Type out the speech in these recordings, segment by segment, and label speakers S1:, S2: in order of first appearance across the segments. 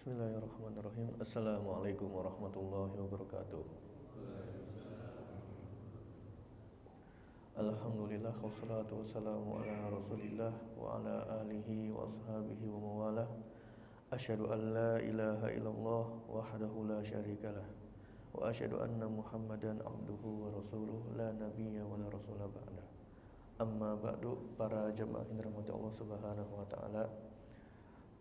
S1: Bismillahirrahmanirrahim. Assalamualaikum warahmatullahi wabarakatuh. Alhamdulillah wassalatu wassalamu ala Rasulillah wa ala alihi wa ashabihi wa mawalah. Asyhadu an la ilaha illallah wahdahu la syarikalah wa asyhadu anna Muhammadan abduhu wa rasuluh la nabiyya wa la rasula ba'da. Amma ba'du, para jemaah yang dirahmati Allah Subhanahu wa taala.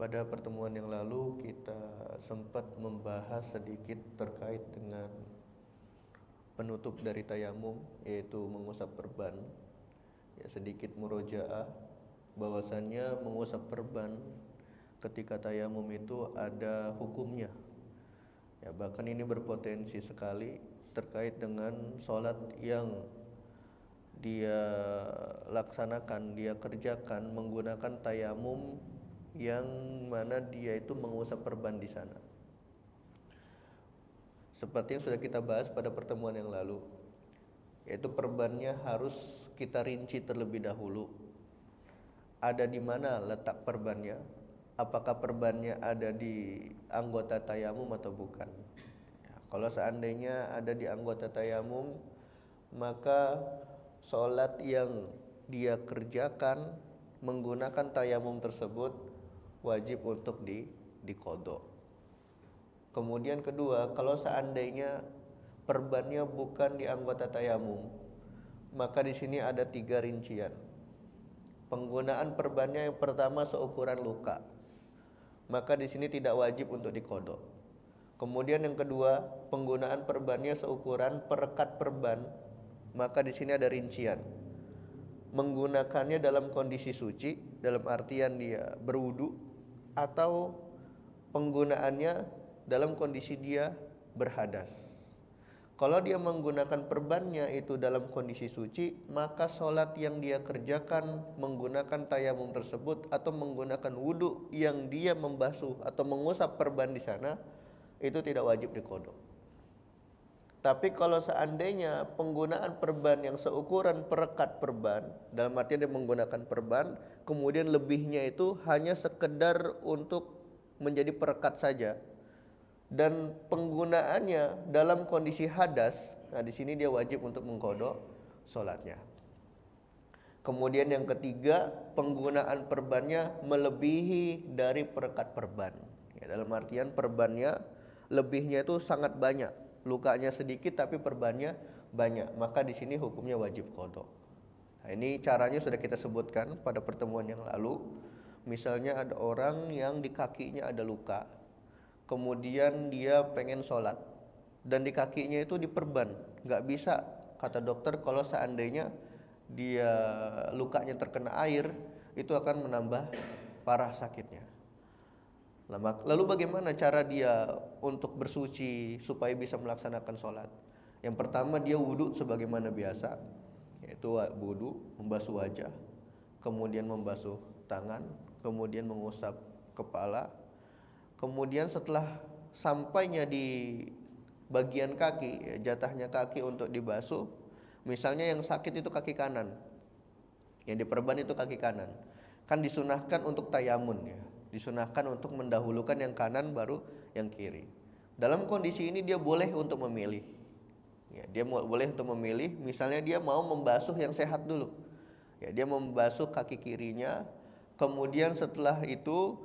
S1: Pada pertemuan yang lalu kita sempat membahas sedikit terkait dengan penutup dari tayamum, yaitu mengusap perban. Ya, sedikit murojaah bahwasannya mengusap perban ketika tayamum itu ada hukumnya. Ya, bahkan ini berpotensi sekali terkait dengan sholat yang dia laksanakan, dia kerjakan menggunakan tayamum yang mana dia itu mengusap perban di sana. Seperti yang sudah kita bahas pada pertemuan yang lalu, yaitu perbannya harus kita rinci terlebih dahulu. Ada di mana letak perbannya? Apakah perbannya ada di anggota tayamum atau bukan? Ya, kalau seandainya ada di anggota tayamum, maka sholat yang dia kerjakan menggunakan tayamum tersebut wajib untuk diqodho. Kemudian kedua, kalau seandainya perbannya bukan di anggota tayamum, maka di sini ada 3 rincian. Penggunaan perbannya yang pertama seukuran luka, maka di sini tidak wajib untuk diqodho. Kemudian yang kedua, penggunaan perbannya seukuran perekat perban, maka di sini ada rincian. Menggunakannya dalam kondisi suci, dalam artian dia berwudu, atau penggunaannya dalam kondisi dia berhadas. Kalau dia menggunakan perbannya itu dalam kondisi suci, maka sholat yang dia kerjakan menggunakan tayamum tersebut atau menggunakan wudu yang dia membasuh atau mengusap perban di sana, itu tidak wajib diqodho. Tapi kalau seandainya penggunaan perban yang seukuran perekat perban, dalam artian dia menggunakan perban, kemudian lebihnya itu hanya sekedar untuk menjadi perekat saja, dan penggunaannya dalam kondisi hadas, nah di sini dia wajib untuk mengqodho sholatnya. Kemudian yang ketiga, penggunaan perbannya melebihi dari perekat perban. Ya, dalam artian perbannya lebihnya itu sangat banyak, lukanya sedikit tapi perbannya banyak, maka di sini hukumnya wajib qodho. Nah, ini caranya sudah kita sebutkan pada pertemuan yang lalu. Misalnya ada orang yang di kakinya ada luka, kemudian dia pengen sholat dan di kakinya itu diperban. Nggak bisa, kata dokter, kalau seandainya dia lukanya terkena air, itu akan menambah parah sakitnya. Lalu bagaimana cara dia untuk bersuci supaya bisa melaksanakan sholat? Yang pertama, dia wudhu sebagaimana biasa, yaitu wudhu, membasuh wajah, kemudian membasuh tangan, kemudian mengusap kepala. Kemudian setelah sampainya di bagian kaki, jatahnya kaki untuk dibasuh, misalnya yang sakit itu kaki kanan, yang diperban itu kaki kanan, kan disunahkan untuk tayamun, ya, disunahkan untuk mendahulukan yang kanan baru yang kiri. Dalam kondisi ini dia boleh untuk memilih, ya, dia boleh untuk memilih. Misalnya dia mau membasuh yang sehat dulu, ya, dia membasuh kaki kirinya, kemudian setelah itu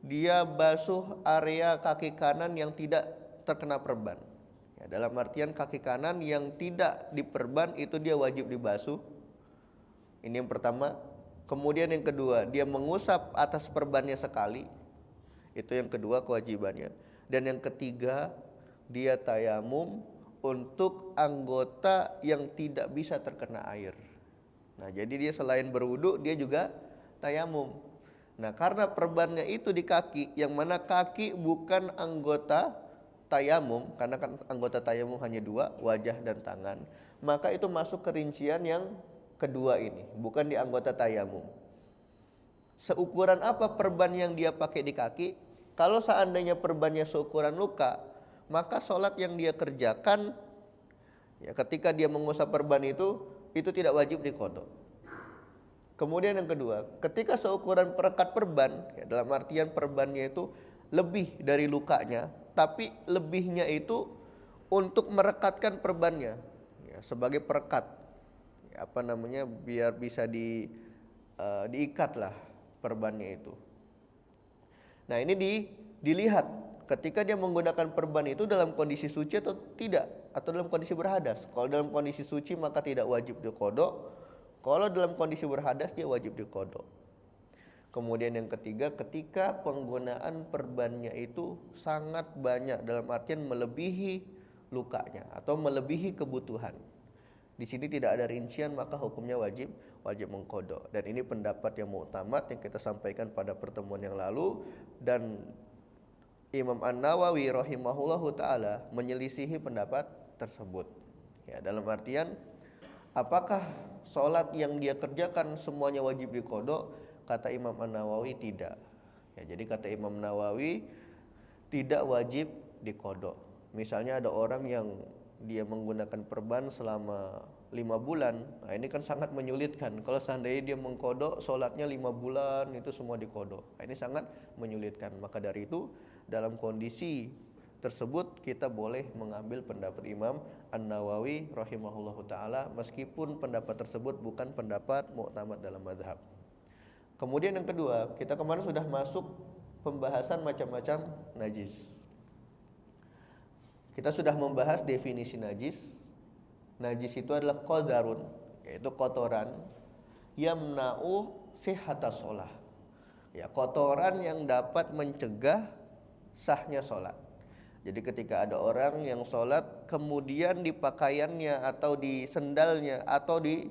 S1: dia basuh area kaki kanan yang tidak terkena perban. Ya, dalam artian kaki kanan yang tidak diperban itu dia wajib dibasuh. Ini yang pertama. Kemudian yang kedua, dia mengusap atas perbannya sekali. Itu yang kedua kewajibannya. Dan yang ketiga, dia tayamum untuk anggota yang tidak bisa terkena air. Nah, jadi dia selain berwudu, dia juga tayamum. Nah, karena perbannya itu di kaki, yang mana kaki bukan anggota tayamum, karena kan anggota tayamum hanya 2, wajah dan tangan, maka itu masuk ke rincian yang kedua ini, bukan di anggota tayamum. Seukuran apa perban yang dia pakai di kaki? Kalau seandainya perbannya seukuran luka, maka sholat yang dia kerjakan, ya, ketika dia mengusap perban itu tidak wajib diqodho. Kemudian yang kedua, ketika seukuran perekat perban, ya, dalam artian perbannya itu lebih dari lukanya, tapi lebihnya itu untuk merekatkan perbannya, ya, sebagai perekat, ya, apa namanya, biar bisa diikat lah perbannya itu. Nah ini dilihat ketika dia menggunakan perban itu dalam kondisi suci atau tidak, atau dalam kondisi berhadas. Kalau dalam kondisi suci maka tidak wajib dikodok. Kalau dalam kondisi berhadas dia wajib dikodok. Kemudian yang ketiga, ketika penggunaan perbannya itu sangat banyak, dalam artian melebihi lukanya atau melebihi kebutuhan. Di sini tidak ada rincian, maka hukumnya wajib mengkodok. Dan ini pendapat yang mu'tamad yang kita sampaikan pada pertemuan yang lalu, dan Imam An-Nawawi rahimahullahu taala menyelisihi pendapat tersebut. Ya, dalam artian apakah sholat yang dia kerjakan semuanya wajib dikodok? Kata Imam An-Nawawi tidak. Ya, jadi kata Imam Nawawi tidak wajib dikodok. Misalnya ada orang yang dia menggunakan perban selama 5 bulan, nah ini kan sangat menyulitkan. Kalau seandainya dia mengkodok sholatnya 5 bulan itu semua dikodok, nah ini sangat menyulitkan. Maka dari itu dalam kondisi tersebut kita boleh mengambil pendapat Imam An-Nawawi rahimahullahu taala, meskipun pendapat tersebut bukan pendapat mu'tamad dalam mazhab. Kemudian yang kedua, kita kemarin sudah masuk pembahasan macam-macam najis. Kita sudah membahas definisi najis. Najis itu adalah qadarun, yaitu kotoran, yamna'u sihhatas shalah. Ya, kotoran yang dapat mencegah sahnya sholat. Jadi ketika ada orang yang sholat, kemudian di pakaiannya atau di sendalnya atau di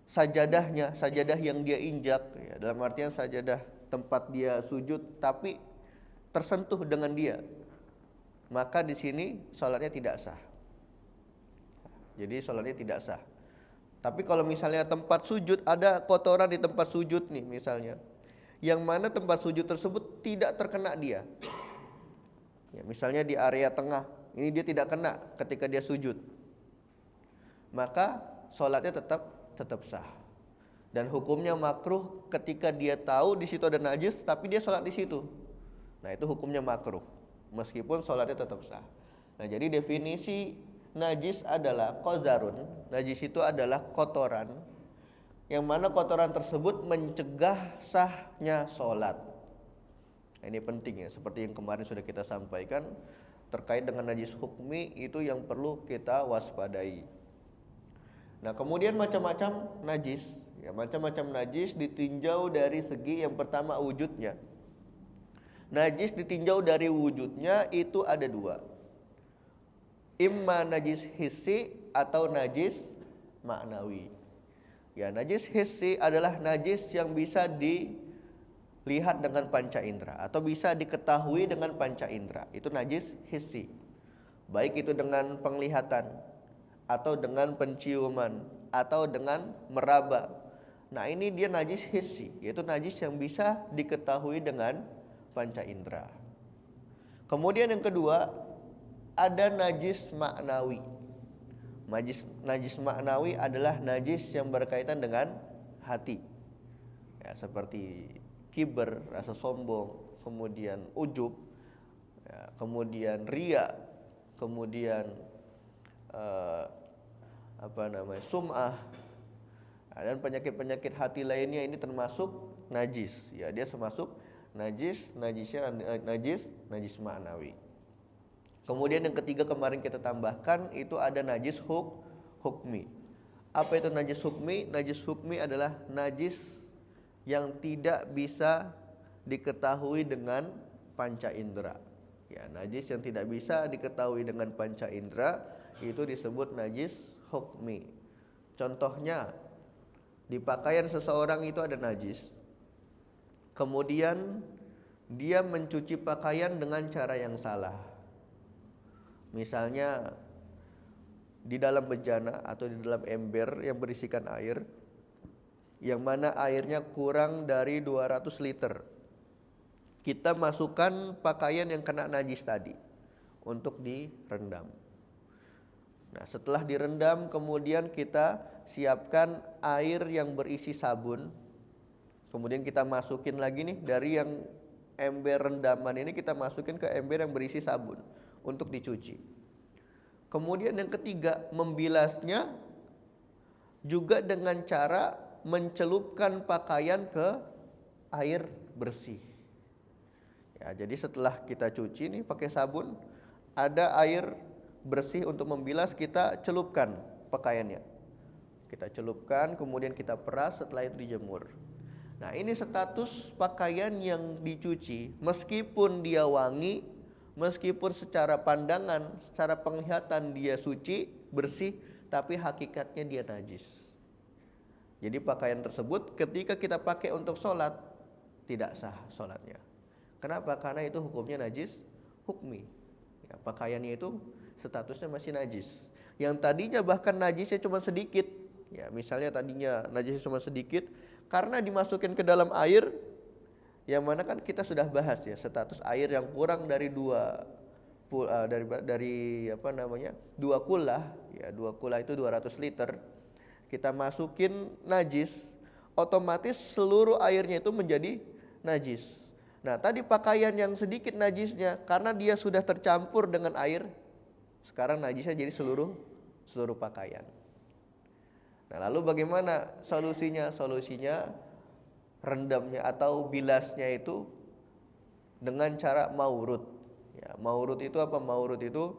S1: sajadahnya, sajadah yang dia injak, ya, dalam artian sajadah tempat dia sujud tapi tersentuh dengan dia, maka di sini sholatnya tidak sah. Jadi sholatnya tidak sah. Tapi kalau misalnya tempat sujud, ada kotoran di tempat sujud nih misalnya, yang mana tempat sujud tersebut tidak terkena dia, ya, misalnya di area tengah, ini dia tidak kena ketika dia sujud, maka sholatnya tetap sah. Dan hukumnya makruh ketika dia tahu di situ ada najis tapi dia sholat di situ. Nah itu hukumnya makruh, meskipun sholatnya tetap sah. Nah jadi definisi najis adalah qadarun. Najis itu adalah kotoran, yang mana kotoran tersebut mencegah sahnya sholat. Nah, ini penting ya, seperti yang kemarin sudah kita sampaikan terkait dengan najis hukmi, itu yang perlu kita waspadai. Nah kemudian macam-macam najis, ya, macam-macam najis ditinjau dari segi yang pertama wujudnya. Najis ditinjau dari wujudnya itu ada dua, imma najis hissi atau najis maknawi. Ya, najis hissi adalah najis yang bisa dilihat dengan panca indera atau bisa diketahui dengan panca indera. Itu najis hissi. Baik itu dengan penglihatan atau dengan penciuman atau dengan meraba. Nah, ini dia najis hissi, yaitu najis yang bisa diketahui dengan panca indera. Kemudian yang kedua, ada najis maknawi. Najis maknawi adalah najis yang berkaitan dengan hati, ya, seperti kiber, rasa sombong, kemudian ujub, ya, kemudian riya, kemudian sum'ah, dan penyakit-penyakit hati lainnya. Ini termasuk najis, ya, dia termasuk najisnya najis maknawi. Kemudian yang ketiga kemarin kita tambahkan itu ada najis hukmi. Apa itu najis hukmi? Najis hukmi adalah najis yang tidak bisa diketahui dengan panca indera. Ya, najis yang tidak bisa diketahui dengan panca indera itu disebut najis hukmi. Contohnya, di pakaian seseorang itu ada najis. Kemudian dia mencuci pakaian dengan cara yang salah. Misalnya di dalam bejana atau di dalam ember yang berisikan air, yang mana airnya kurang dari 200 liter. Kita masukkan pakaian yang kena najis tadi untuk direndam. Nah, setelah direndam kemudian kita siapkan air yang berisi sabun. Kemudian kita masukin lagi nih dari yang ember rendaman ini kita masukin ke ember yang berisi sabun untuk dicuci. Kemudian yang ketiga, membilasnya juga dengan cara mencelupkan pakaian ke air bersih. Ya, jadi setelah kita cuci nih pakai sabun, ada air bersih untuk membilas, kita celupkan pakaiannya. Kita celupkan, kemudian kita peras, setelah itu dijemur. Nah, ini status pakaian yang dicuci, meskipun dia wangi, meskipun secara pandangan, secara penglihatan dia suci, bersih, tapi hakikatnya dia najis. Jadi pakaian tersebut ketika kita pakai untuk sholat, tidak sah sholatnya. Kenapa? Karena itu hukumnya najis hukmi. Ya, pakaiannya itu statusnya masih najis. Yang tadinya bahkan najisnya cuma sedikit. Ya, misalnya tadinya najisnya cuma sedikit, karena dimasukin ke dalam air, yang mana kan kita sudah bahas ya, status air yang kurang dari dua kullah, ya 2 kullah itu 200 liter. Kita masukin najis, otomatis seluruh airnya itu menjadi najis. Nah, tadi pakaian yang sedikit najisnya, karena dia sudah tercampur dengan air, sekarang najisnya jadi seluruh pakaian. Nah, lalu bagaimana solusinya? Solusinya rendamnya atau bilasnya itu dengan cara maurud. Ya, maurud itu apa? Maurud itu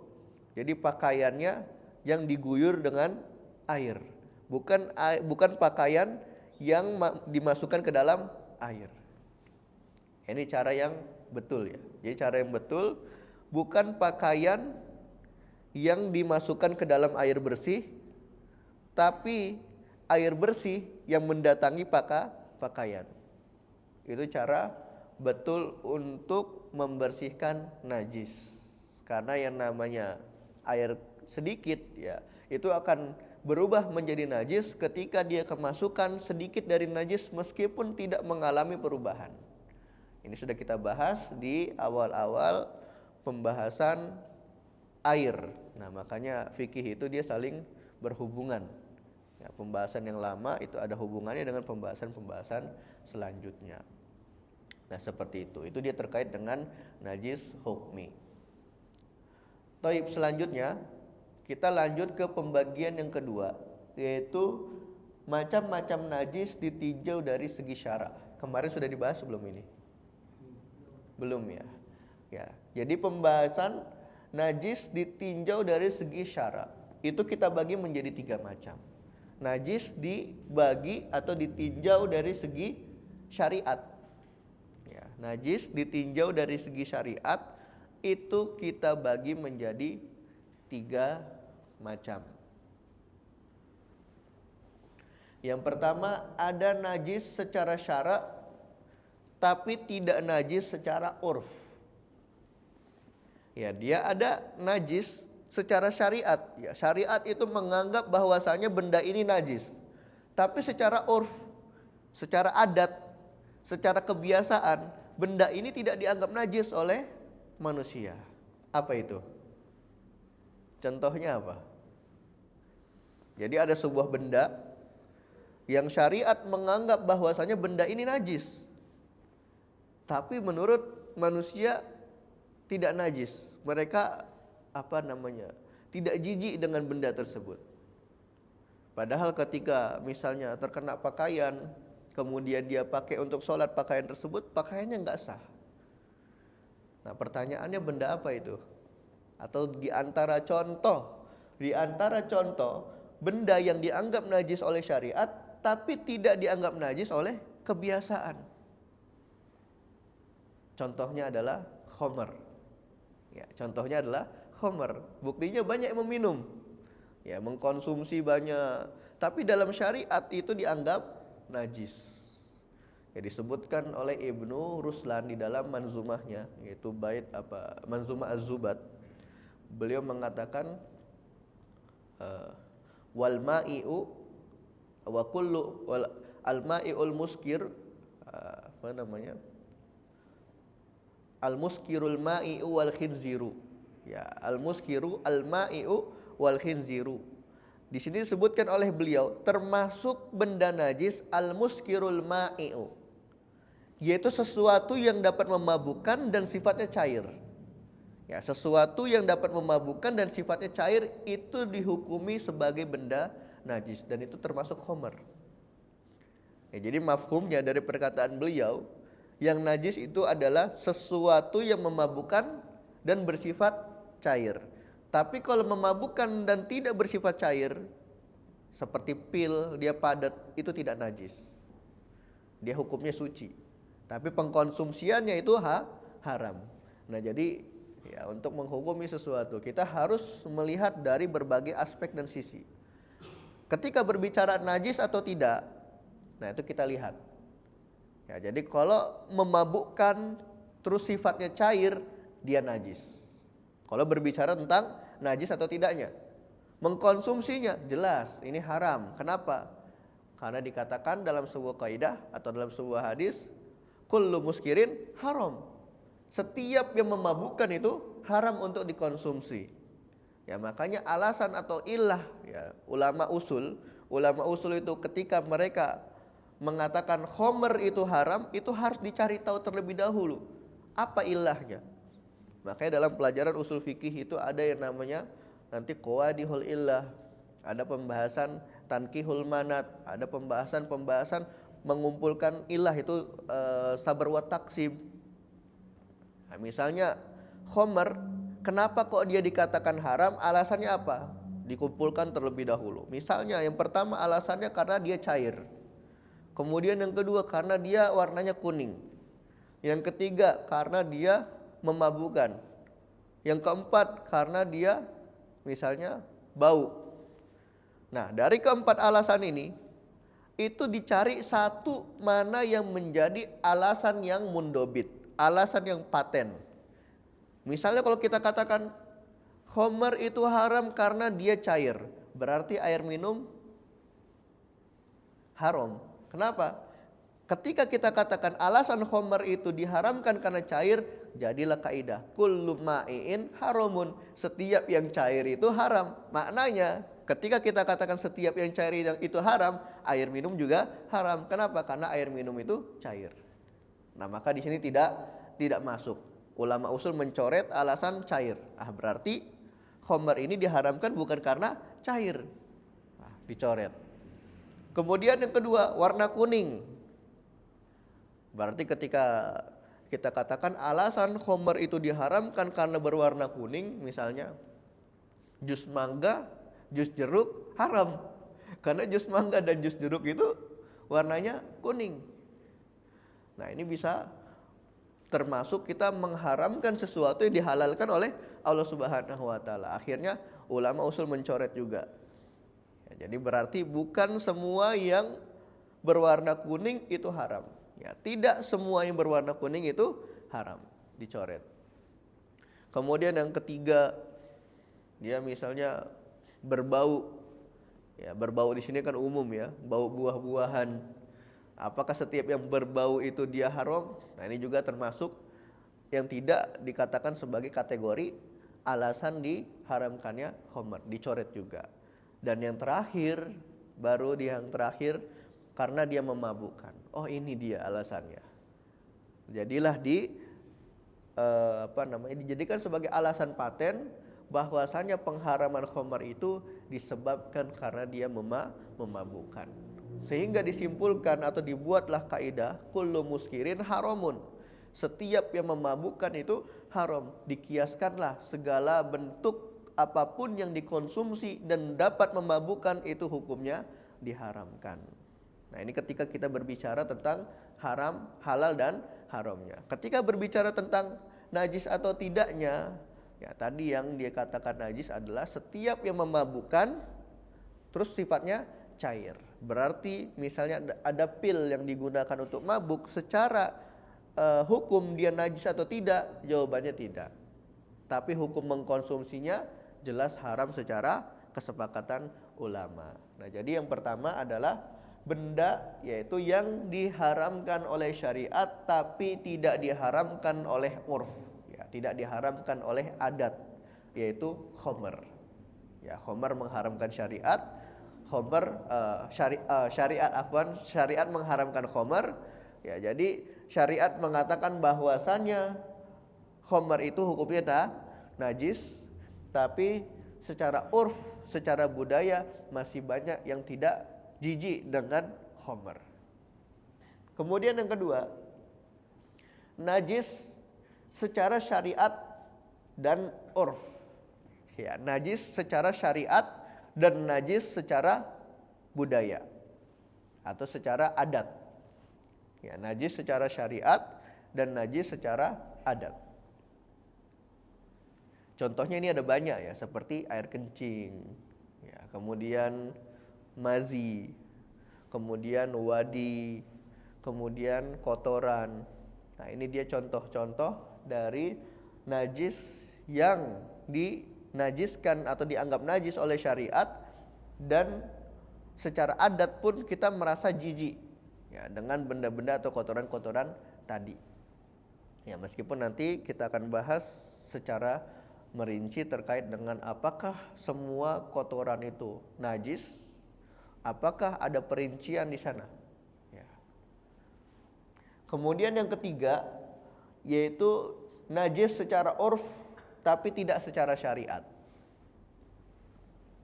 S1: jadi pakaiannya yang diguyur dengan air, bukan pakaian yang dimasukkan ke dalam air. Ini cara yang betul ya. Jadi cara yang betul, bukan pakaian yang dimasukkan ke dalam air bersih, tapi air bersih yang mendatangi pakaian. Itu cara betul untuk membersihkan najis. Karena yang namanya air sedikit ya, itu akan berubah menjadi najis ketika dia kemasukan sedikit dari najis meskipun tidak mengalami perubahan. Ini sudah kita bahas di awal-awal pembahasan air. Nah, makanya fikih itu dia saling berhubungan. Ya, pembahasan yang lama itu ada hubungannya dengan pembahasan selanjutnya. Nah, seperti itu. Itu dia terkait dengan najis hukmi. Taib, selanjutnya kita lanjut ke pembagian yang kedua, yaitu macam-macam najis ditinjau dari segi syara. Kemarin sudah dibahas sebelum ini? Belum ya? Ya. Jadi pembahasan najis ditinjau dari segi syara itu kita bagi menjadi 3 macam. Najis dibagi atau ditinjau dari segi syariat. Ya, najis ditinjau dari segi syariat itu kita bagi menjadi 3 macam. Yang pertama, ada najis secara syara tapi tidak najis secara urf. Ya, dia ada najis secara syariat. Ya, syariat itu menganggap bahwasanya benda ini najis. Tapi secara urf, secara adat, secara kebiasaan, benda ini tidak dianggap najis oleh manusia. Apa itu? Contohnya apa? Jadi ada sebuah benda yang syariat menganggap bahwasanya benda ini najis, tapi menurut manusia tidak najis. Mereka tidak jijik dengan benda tersebut. Padahal ketika misalnya terkena pakaian, kemudian dia pakai untuk sholat pakaian tersebut, pakaiannya nggak sah. Nah, pertanyaannya benda apa itu? Atau di antara contoh benda yang dianggap najis oleh syariat tapi tidak dianggap najis oleh kebiasaan. Contohnya adalah khamr. Ya, contohnya adalah khamr. Buktinya banyak yang meminum. Ya, mengkonsumsi banyak, tapi dalam syariat itu dianggap najis. Ya, disebutkan oleh Ibnu Ruslan di dalam manzumahnya, yaitu Manzumah Az-Zubat. Beliau mengatakan wal ma'i'u wa kullu wal al-ma'i'ul muskir al-muskirul ma'i'u wal khinziru. Ya, al-muskiru al-ma'i'u wal khinziru. Di sini disebutkan oleh beliau termasuk benda najis al-muskirul ma'i'u. yaitu sesuatu yang dapat memabukkan dan sifatnya cair. Ya, sesuatu yang dapat memabukkan dan sifatnya cair itu dihukumi sebagai benda najis dan itu termasuk khamr. Ya, jadi mafhumnya dari perkataan beliau, yang najis itu adalah sesuatu yang memabukkan dan bersifat cair. Tapi kalau memabukkan dan tidak bersifat cair, seperti pil, dia padat, itu tidak najis. Dia hukumnya suci. Tapi pengkonsumsiannya itu haram. Nah, jadi ya untuk menghukumi sesuatu kita harus melihat dari berbagai aspek dan sisi. Ketika berbicara najis atau tidak, nah itu kita lihat. Ya, jadi kalau memabukkan terus sifatnya cair, dia najis. Kalau berbicara tentang najis atau tidaknya, mengkonsumsinya jelas ini haram. Kenapa? Karena dikatakan dalam sebuah kaidah atau dalam sebuah hadis, kullu muskirin haram. Setiap yang memabukkan itu haram untuk dikonsumsi. Ya, makanya alasan atau ilah ya, ulama usul itu ketika mereka mengatakan khamr itu haram, itu harus dicari tahu terlebih dahulu apa ilahnya. Makanya dalam pelajaran usul fikih itu ada yang namanya nanti qawadihul illah, ada pembahasan tankihul manat, ada pembahasan mengumpulkan ilah itu sabar wa taksim. Nah, misalnya khamr, kenapa kok dia dikatakan haram? Alasannya apa? Dikumpulkan terlebih dahulu. Misalnya yang pertama alasannya karena dia cair. Kemudian yang kedua karena dia warnanya kuning. Yang ketiga karena dia memabukkan. Yang keempat karena dia misalnya bau. Nah, dari keempat alasan ini itu dicari satu mana yang menjadi alasan yang mundobit, alasan yang paten. Misalnya kalau kita katakan khamr itu haram karena dia cair, berarti air minum haram. Kenapa? Ketika kita katakan alasan khamr itu diharamkan karena cair, jadilah kaidah kullu ma'in haramun. Setiap yang cair itu haram. Maknanya ketika kita katakan setiap yang cair itu haram, air minum juga haram. Kenapa? Karena air minum itu cair. Nah, maka di sini tidak masuk. Ulama usul mencoret alasan cair. Berarti khamr ini diharamkan bukan karena cair. Dicoret. Kemudian yang kedua, warna kuning. Berarti ketika kita katakan alasan khamr itu diharamkan karena berwarna kuning, misalnya jus mangga, jus jeruk haram. Karena jus mangga dan jus jeruk itu warnanya kuning. Nah, ini bisa termasuk kita mengharamkan sesuatu yang dihalalkan oleh Allah Subhanahu wa taala. Akhirnya ulama usul mencoret juga. Ya, jadi berarti bukan semua yang berwarna kuning itu haram. Ya, tidak semua yang berwarna kuning itu haram, dicoret. Kemudian yang ketiga, dia misalnya berbau. Ya, berbau di sini kan umum ya, bau buah-buahan. Apakah setiap yang berbau itu dia haram? Nah, ini juga termasuk yang tidak dikatakan sebagai kategori alasan diharamkannya khamr, dicoret juga. Dan yang terakhir, karena dia memabukkan. Oh, ini dia alasannya. Jadilah dijadikan sebagai alasan paten bahwasanya pengharaman khamr itu disebabkan karena dia memabukkan. Sehingga disimpulkan atau dibuatlah kaidah kullu muskirin haramun. Setiap yang memabukkan itu haram. Dikiaskanlah segala bentuk apapun yang dikonsumsi dan dapat memabukkan itu hukumnya diharamkan. Nah, ini ketika kita berbicara tentang haram, halal dan haramnya. Ketika berbicara tentang najis atau tidaknya, ya tadi yang dia katakan najis adalah setiap yang memabukkan terus sifatnya cair. Berarti misalnya ada pil yang digunakan untuk mabuk, secara hukum dia najis atau tidak? Jawabannya tidak. Tapi hukum mengkonsumsinya jelas haram secara kesepakatan ulama. Nah, jadi yang pertama adalah benda yaitu yang diharamkan oleh syariat tapi tidak diharamkan oleh urf, ya, tidak diharamkan oleh adat, yaitu khamr. Ya, khamr mengharamkan syariat, syariat mengharamkan khamr. Ya, jadi syariat mengatakan bahwasannya khamar itu hukumnya najis, tapi secara urf, secara budaya masih banyak yang tidak jijik dengan khamar. Kemudian yang kedua, najis secara syariat dan urf. Ya, najis secara syariat dan najis secara budaya atau secara adat. Ya, najis secara syariat dan najis secara adat. Contohnya ini ada banyak ya, seperti air kencing, ya, kemudian mazi, kemudian wadi, kemudian kotoran. Nah, ini dia contoh-contoh dari najis yang dinajiskan atau dianggap najis oleh syariat, dan secara adat pun kita merasa jijik ya dengan benda-benda atau kotoran-kotoran tadi. Ya, meskipun nanti kita akan bahas secara merinci terkait dengan apakah semua kotoran itu najis, apakah ada perincian di sana. Ya. Kemudian yang ketiga yaitu najis secara urf tapi tidak secara syariat.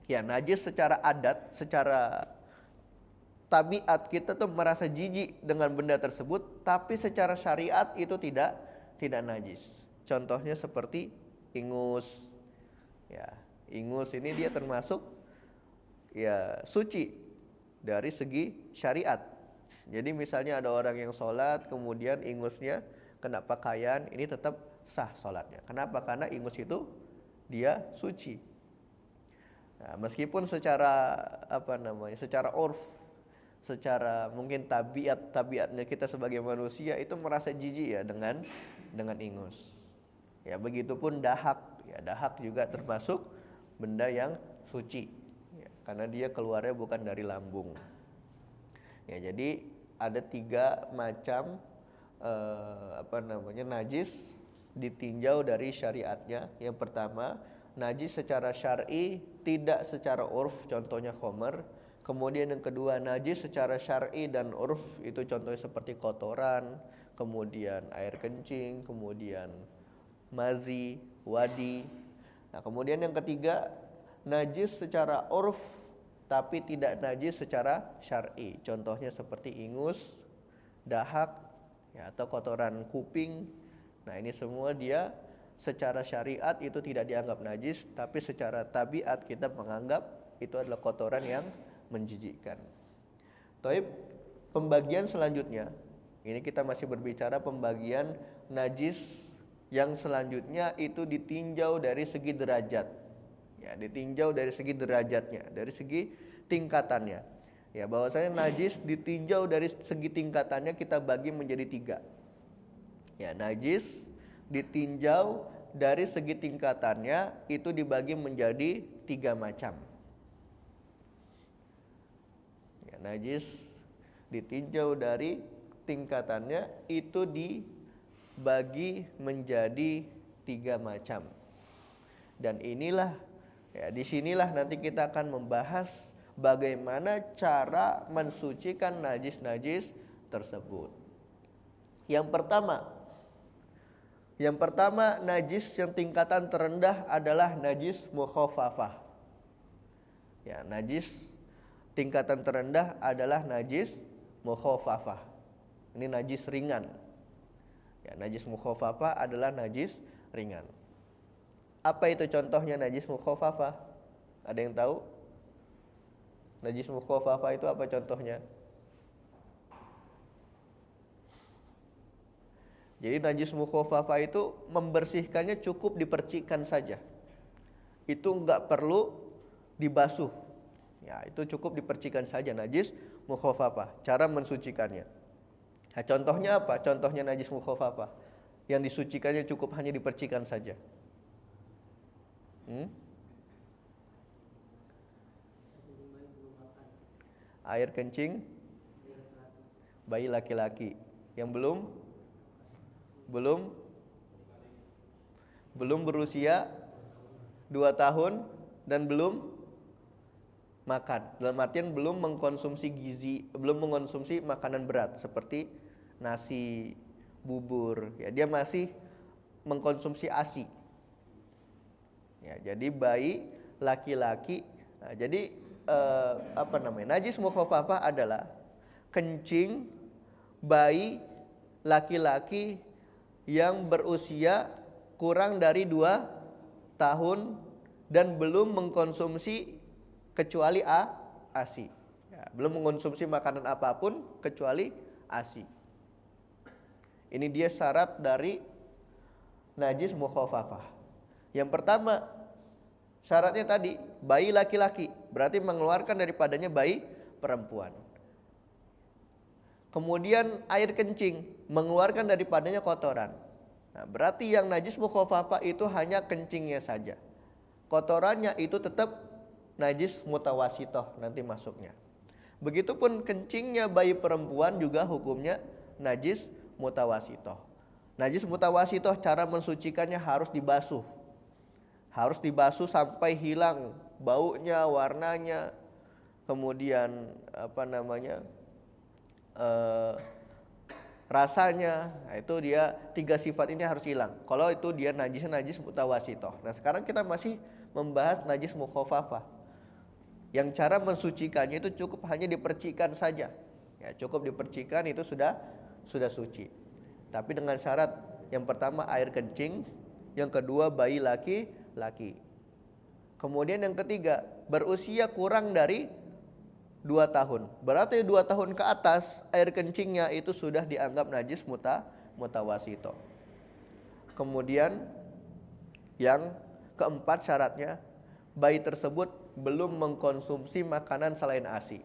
S1: Ya, najis secara adat, secara tabiat kita tuh merasa jijik dengan benda tersebut, tapi secara syariat itu tidak najis. Contohnya seperti ingus. Ya, ingus ini dia termasuk ya suci dari segi syariat. Jadi misalnya ada orang yang sholat kemudian ingusnya kena pakaian, ini tetap sah sholatnya. Kenapa? Karena ingus itu dia suci. Nah, meskipun secara secara urf, secara mungkin tabiatnya kita sebagai manusia itu merasa jijik ya dengan ingus. Ya, begitupun dahak. Ya, dahak juga termasuk benda yang suci. Ya, karena dia keluarnya bukan dari lambung. Ya, jadi ada 3 macam najis ditinjau dari syariatnya. Yang pertama, najis secara syar'i, tidak secara urf, contohnya khamar. Kemudian yang kedua, najis secara syar'i dan urf, itu contohnya seperti kotoran, kemudian air kencing, kemudian mazi, wadi. Nah, kemudian yang ketiga, najis secara urf tapi tidak najis secara syar'i. Contohnya seperti ingus, dahak, ya, atau kotoran kuping. Nah, ini semua dia secara syariat itu tidak dianggap najis, tapi secara tabiat kita menganggap itu adalah kotoran yang menjijikkan. Taib, pembagian selanjutnya, ini kita masih berbicara pembagian najis yang selanjutnya itu ditinjau dari segi derajat. Ya, ditinjau dari segi derajatnya, dari segi tingkatannya. Ya, bahwasanya najis ditinjau dari segi tingkatannya kita bagi menjadi 3. Ya, najis ditinjau dari segi tingkatannya itu dibagi menjadi 3 macam. Ya, najis ditinjau dari tingkatannya itu dibagi menjadi 3 macam. Dan inilah ya, disinilah nanti kita akan membahas bagaimana cara mensucikan najis-najis tersebut. Yang pertama najis yang tingkatan terendah adalah najis mukhafafah. Ya, najis tingkatan terendah adalah najis mukhafafah. Ini najis ringan. Ya, najis mukhafafah adalah najis ringan. Apa itu contohnya najis mukhafafah? Ada yang tahu? Najis mukhafafah itu apa contohnya? Jadi najis mukhafafah itu membersihkannya cukup dipercikkan saja. Itu enggak perlu dibasuh. Ya, itu cukup dipercikkan saja najis mukhafafah. Cara mensucikannya. Nah, contohnya apa? Contohnya najis mukhafafah yang disucikannya cukup hanya dipercikkan saja. Air kencing bayi laki-laki yang belum berusia 2 tahun dan belum makan. Dalam artian belum mengkonsumsi gizi, belum mengkonsumsi makanan berat seperti nasi, bubur. Ya, dia masih mengkonsumsi ASI. Ya, jadi bayi laki-laki. Nah, jadi najis mukhafafah adalah kencing bayi laki-laki yang berusia kurang dari 2 tahun dan belum mengkonsumsi kecuali ASI. Ya, belum mengkonsumsi makanan apapun kecuali ASI. Ini dia syarat dari najis mukhafafah. Yang pertama, syaratnya tadi bayi laki-laki, berarti mengeluarkan daripadanya bayi perempuan. Kemudian air kencing, mengeluarkan daripadanya kotoran. Nah, berarti yang najis mukhafafah itu hanya kencingnya saja. Kotorannya itu tetap najis mutawasitoh nanti masuknya. Begitupun kencingnya bayi perempuan juga hukumnya najis mutawasitoh. Najis mutawasitoh cara mensucikannya harus dibasuh. Harus dibasuh sampai hilang baunya, warnanya, kemudian rasanya. Nah, itu dia 3 sifat ini harus hilang. Kalau itu dia najis mutawasitoh. Nah, sekarang kita masih membahas najis mukhafafah. Yang cara mensucikannya itu cukup hanya dipercikan saja. Ya, cukup dipercikan itu sudah suci. Tapi dengan syarat yang pertama air kencing, yang kedua bayi laki-laki. Kemudian yang ketiga berusia kurang dari 2 tahun. Berarti 2 tahun ke atas air kencingnya itu sudah dianggap najis mutawasito. Kemudian yang keempat syaratnya bayi tersebut belum mengkonsumsi makanan selain ASI.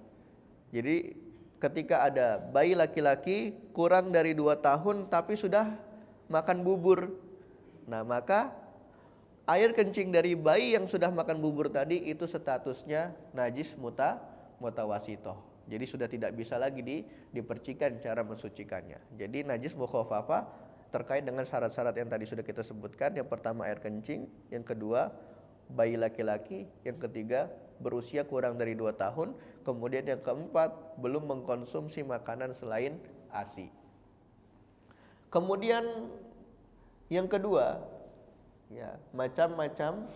S1: Jadi ketika ada bayi laki-laki kurang dari 2 tahun tapi sudah makan bubur, nah maka air kencing dari bayi yang sudah makan bubur tadi itu statusnya najis mutawasitoh. Jadi sudah tidak bisa lagi dipercikan cara mensucikannya. Jadi najis mukhafafah terkait dengan syarat-syarat yang tadi sudah kita sebutkan. Yang pertama air kencing, yang kedua bayi laki-laki, yang ketiga berusia kurang dari 2 tahun, kemudian yang keempat belum mengkonsumsi makanan selain ASI. Kemudian yang kedua, ya, macam-macam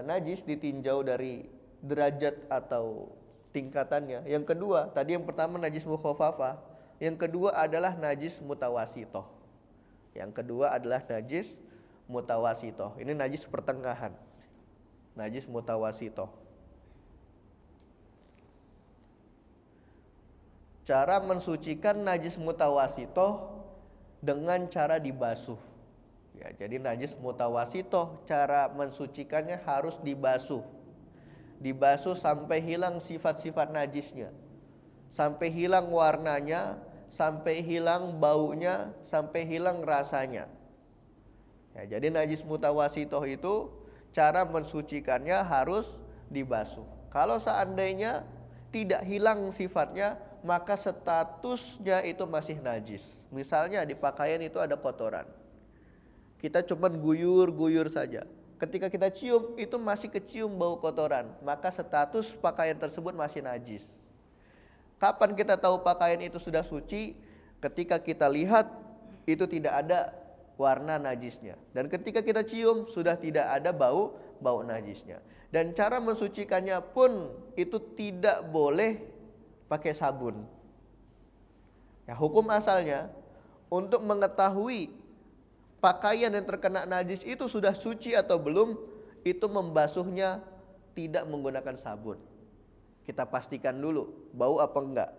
S1: najis ditinjau dari derajat atau tingkatannya. Yang kedua, tadi yang pertama najis mukhafafah, yang kedua adalah najis mutawasitoh. Yang kedua adalah najis mutawasitoh. Ini najis pertengahan. Najis mutawasitoh. Cara mensucikan najis mutawasitoh dengan cara dibasuh. Ya, jadi najis mutawasitoh cara mensucikannya harus dibasuh. Dibasuh sampai hilang sifat-sifat najisnya, sampai hilang warnanya, sampai hilang baunya, sampai hilang rasanya. Ya, jadi najis mutawasitoh itu cara mensucikannya harus dibasuh. Kalau seandainya tidak hilang sifatnya, maka statusnya itu masih najis. Misalnya di pakaian itu ada kotoran, kita cuma guyur-guyur saja. Ketika kita cium, itu masih kecium bau kotoran, maka status pakaian tersebut masih najis. Kapan kita tahu pakaian itu sudah suci? Ketika kita lihat itu tidak ada warna najisnya, dan ketika kita cium sudah tidak ada bau najisnya. Dan cara mensucikannya pun itu tidak boleh pakai sabun. Ya, hukum asalnya untuk mengetahui pakaian yang terkena najis itu sudah suci atau belum, itu membasuhnya tidak menggunakan sabun. Kita pastikan dulu bau apa enggak.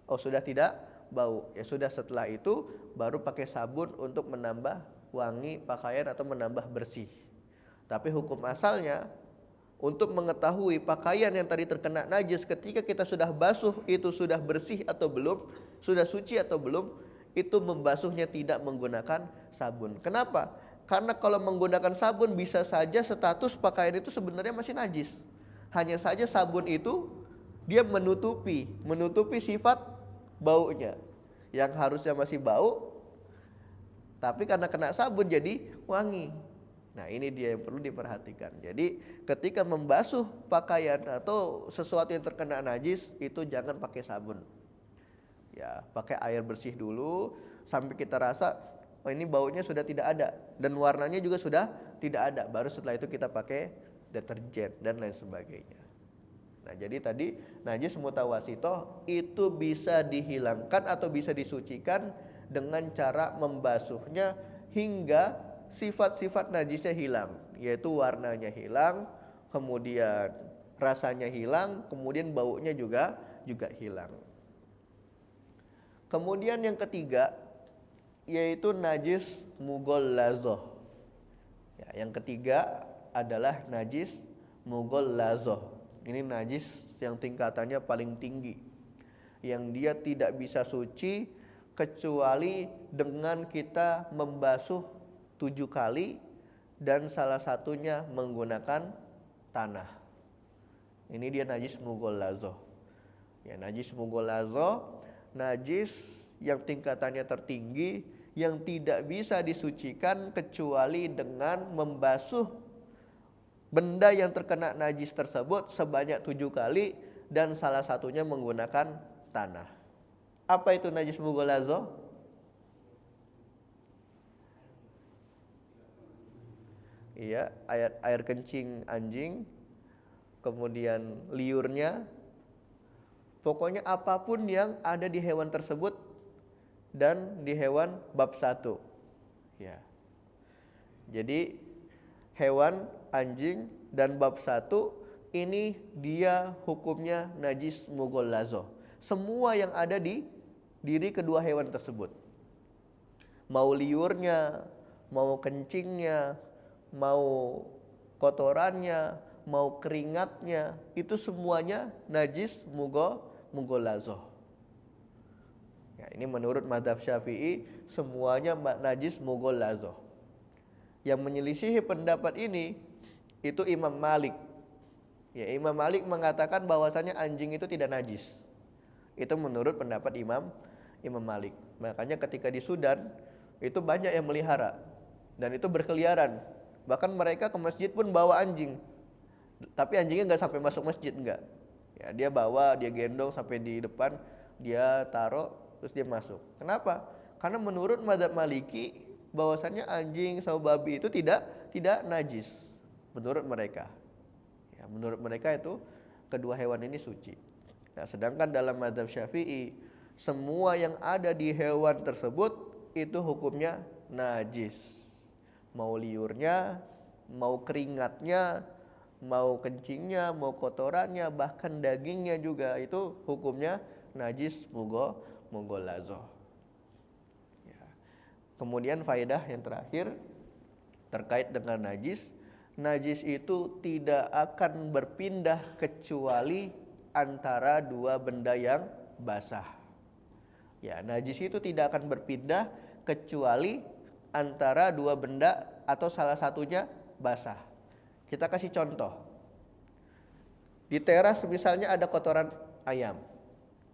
S1: Oh, sudah tidak bau. Ya sudah, setelah itu baru pakai sabun untuk menambah wangi pakaian atau menambah bersih. Tapi hukum asalnya untuk mengetahui pakaian yang tadi terkena najis ketika kita sudah basuh itu sudah bersih atau belum, sudah suci atau belum, itu membasuhnya tidak menggunakan sabun. Kenapa? Karena kalau menggunakan sabun bisa saja status pakaian itu sebenarnya masih najis. Hanya saja sabun itu dia menutupi sifat baunya. Yang harusnya masih bau, tapi karena kena sabun jadi wangi. Nah, ini dia yang perlu diperhatikan. Jadi ketika membasuh pakaian atau sesuatu yang terkena najis itu jangan pakai sabun. Ya, pakai air bersih dulu sampai kita rasa oh ini baunya sudah tidak ada dan warnanya juga sudah tidak ada. Baru setelah itu kita pakai deterjen dan lain sebagainya. Nah, jadi tadi najis mutawasitoh itu bisa dihilangkan atau bisa disucikan dengan cara membasuhnya hingga sifat-sifat najisnya hilang, yaitu warnanya hilang, kemudian rasanya hilang, kemudian baunya juga hilang. Kemudian yang ketiga yaitu najis mughallazoh. Ya, yang ketiga adalah najis mughallazoh. Ini najis yang tingkatannya paling tinggi, yang dia tidak bisa suci kecuali dengan kita membasuh 7 kali dan salah satunya menggunakan tanah. Ini dia najis mughallazoh. Ya, najis mughallazoh, najis yang tingkatannya tertinggi, yang tidak bisa disucikan kecuali dengan membasuh benda yang terkena najis tersebut sebanyak 7 kali dan salah satunya menggunakan tanah. Apa itu najis mughallazoh? Iya, air kencing anjing, kemudian liurnya, pokoknya apapun yang ada di hewan tersebut dan di hewan bab 1. Ya. Jadi hewan anjing dan bab 1 ini dia hukumnya najis mughallazoh. Semua yang ada di diri kedua hewan tersebut, mau liurnya, mau kencingnya, mau kotorannya, mau keringatnya, itu semuanya najis mughallazoh. Ya, ini menurut mazhab Syafi'i semuanya najis mughallazoh. Yang menyelisihi pendapat ini itu Imam Malik. Ya, Imam Malik mengatakan bahwasanya anjing itu tidak najis. Itu menurut pendapat Imam Malik. Makanya ketika di Sudan itu banyak yang melihara dan itu berkeliaran. Bahkan mereka ke masjid pun bawa anjing. Tapi anjingnya nggak sampai masuk masjid, enggak. Ya, dia bawa, dia gendong sampai di depan, dia taruh terus dia masuk. Kenapa? Karena menurut mazhab Maliki bahwasannya anjing sama babi itu tidak najis menurut mereka. Ya, menurut mereka itu kedua hewan ini suci. Nah, sedangkan dalam mazhab Syafi'i semua yang ada di hewan tersebut itu hukumnya najis. Mau liurnya, mau keringatnya, mau kencingnya, mau kotorannya, bahkan dagingnya juga itu hukumnya najis mughallazoh. Kemudian faedah yang terakhir terkait dengan najis. Najis itu tidak akan berpindah kecuali antara dua benda yang basah. Ya, najis itu tidak akan berpindah kecuali antara dua benda atau salah satunya basah. Kita kasih contoh. Di teras misalnya ada kotoran ayam.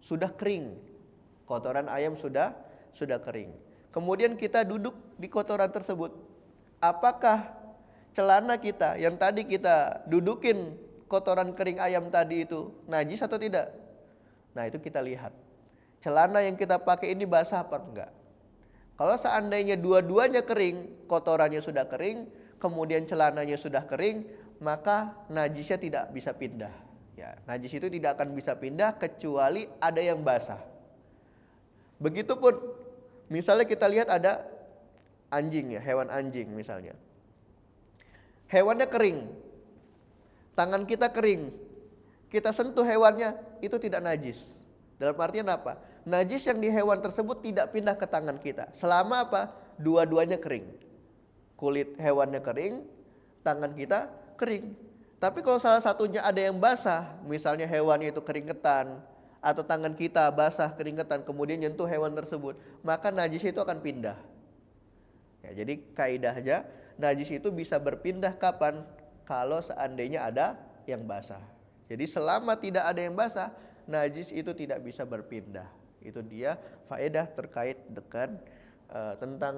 S1: Sudah kering. Kotoran ayam sudah kering. Kemudian kita duduk di kotoran tersebut. Apakah celana kita yang tadi kita dudukin kotoran kering ayam tadi itu najis atau tidak? Nah, itu kita lihat. Celana yang kita pakai ini basah apa enggak? Kalau seandainya dua-duanya kering, kotorannya sudah kering, kemudian celananya sudah kering, maka najisnya tidak bisa pindah. Ya, najis itu tidak akan bisa pindah kecuali ada yang basah. Begitupun misalnya kita lihat ada anjing ya, hewan anjing misalnya. Hewannya kering, tangan kita kering, kita sentuh hewannya, itu tidak najis. Dalam artian apa? Najis yang di hewan tersebut tidak pindah ke tangan kita. Selama apa? Dua-duanya kering. Kulit hewannya kering, tangan kita kering. Tapi kalau salah satunya ada yang basah, misalnya hewannya itu keringetan, atau tangan kita basah keringetan kemudian nyentuh hewan tersebut, maka najis itu akan pindah. Ya, jadi kaidahnya najis itu bisa berpindah kapan? Kalau seandainya ada yang basah. Jadi selama tidak ada yang basah, najis itu tidak bisa berpindah. Itu dia faedah terkait dengan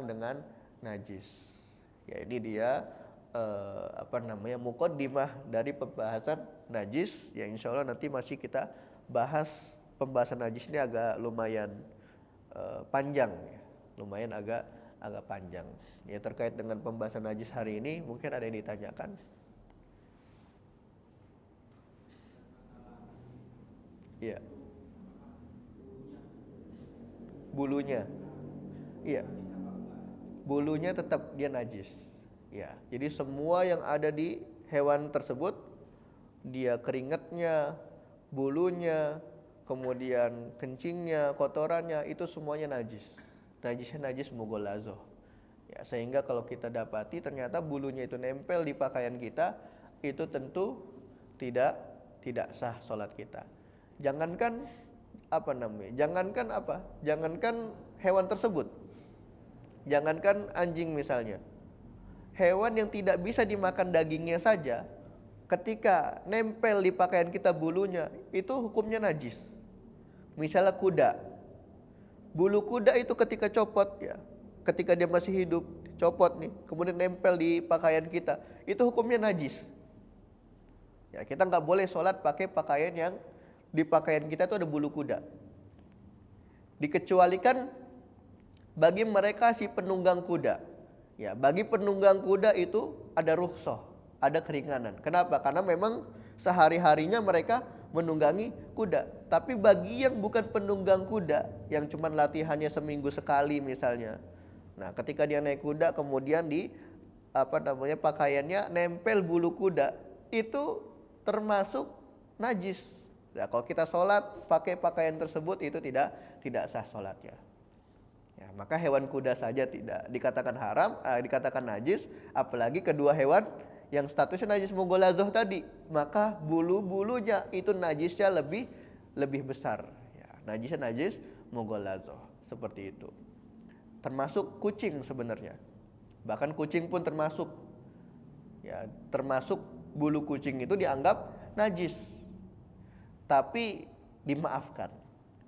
S1: dengan najis. Ya, ini dia muqaddimah dari pembahasan najis yang insyaallah nanti masih kita bahas. Pembahasan najis ini agak lumayan panjang ya. lumayan agak panjang. Ya, terkait dengan pembahasan najis hari ini mungkin ada yang ditanyakan. Iya. Bulunya. Iya. Bulunya tetap dia najis. Ya, jadi semua yang ada di hewan tersebut, dia keringatnya, bulunya, kemudian kencingnya, kotorannya, itu semuanya najis. Najisnya najis mughalazoh. Ya, sehingga kalau kita dapati ternyata bulunya itu nempel di pakaian kita, itu tentu tidak sah sholat kita. Jangankan apa namanya? Jangankan hewan tersebut. Jangankan anjing misalnya. Hewan yang tidak bisa dimakan dagingnya saja, ketika nempel di pakaian kita bulunya, itu hukumnya najis. Misalnya kuda. Bulu kuda itu ketika copot ya, ketika dia masih hidup, copot nih, kemudian nempel di pakaian kita, itu hukumnya najis. Ya, kita nggak boleh sholat pakai pakaian yang di pakaian kita itu ada bulu kuda. Dikecualikan bagi mereka si penunggang kuda. Ya, bagi penunggang kuda itu ada rukhsah, ada keringanan. Kenapa? Karena memang sehari-harinya mereka menunggangi kuda. Tapi bagi yang bukan penunggang kuda, yang cuma latihannya seminggu sekali misalnya. Nah, ketika dia naik kuda kemudian di pakaiannya nempel bulu kuda, itu termasuk najis. Nah, kalau kita sholat pakai pakaian tersebut itu tidak sah sholatnya. Ya, maka hewan kuda saja tidak dikatakan haram, dikatakan najis, apalagi kedua hewan yang statusnya najis mughalazoh tadi, maka bulu-bulunya itu najisnya lebih besar. Ya, najisnya najis mughalazoh seperti itu. Termasuk kucing sebenarnya, bahkan kucing pun termasuk. Ya, termasuk bulu kucing itu dianggap najis, tapi dimaafkan.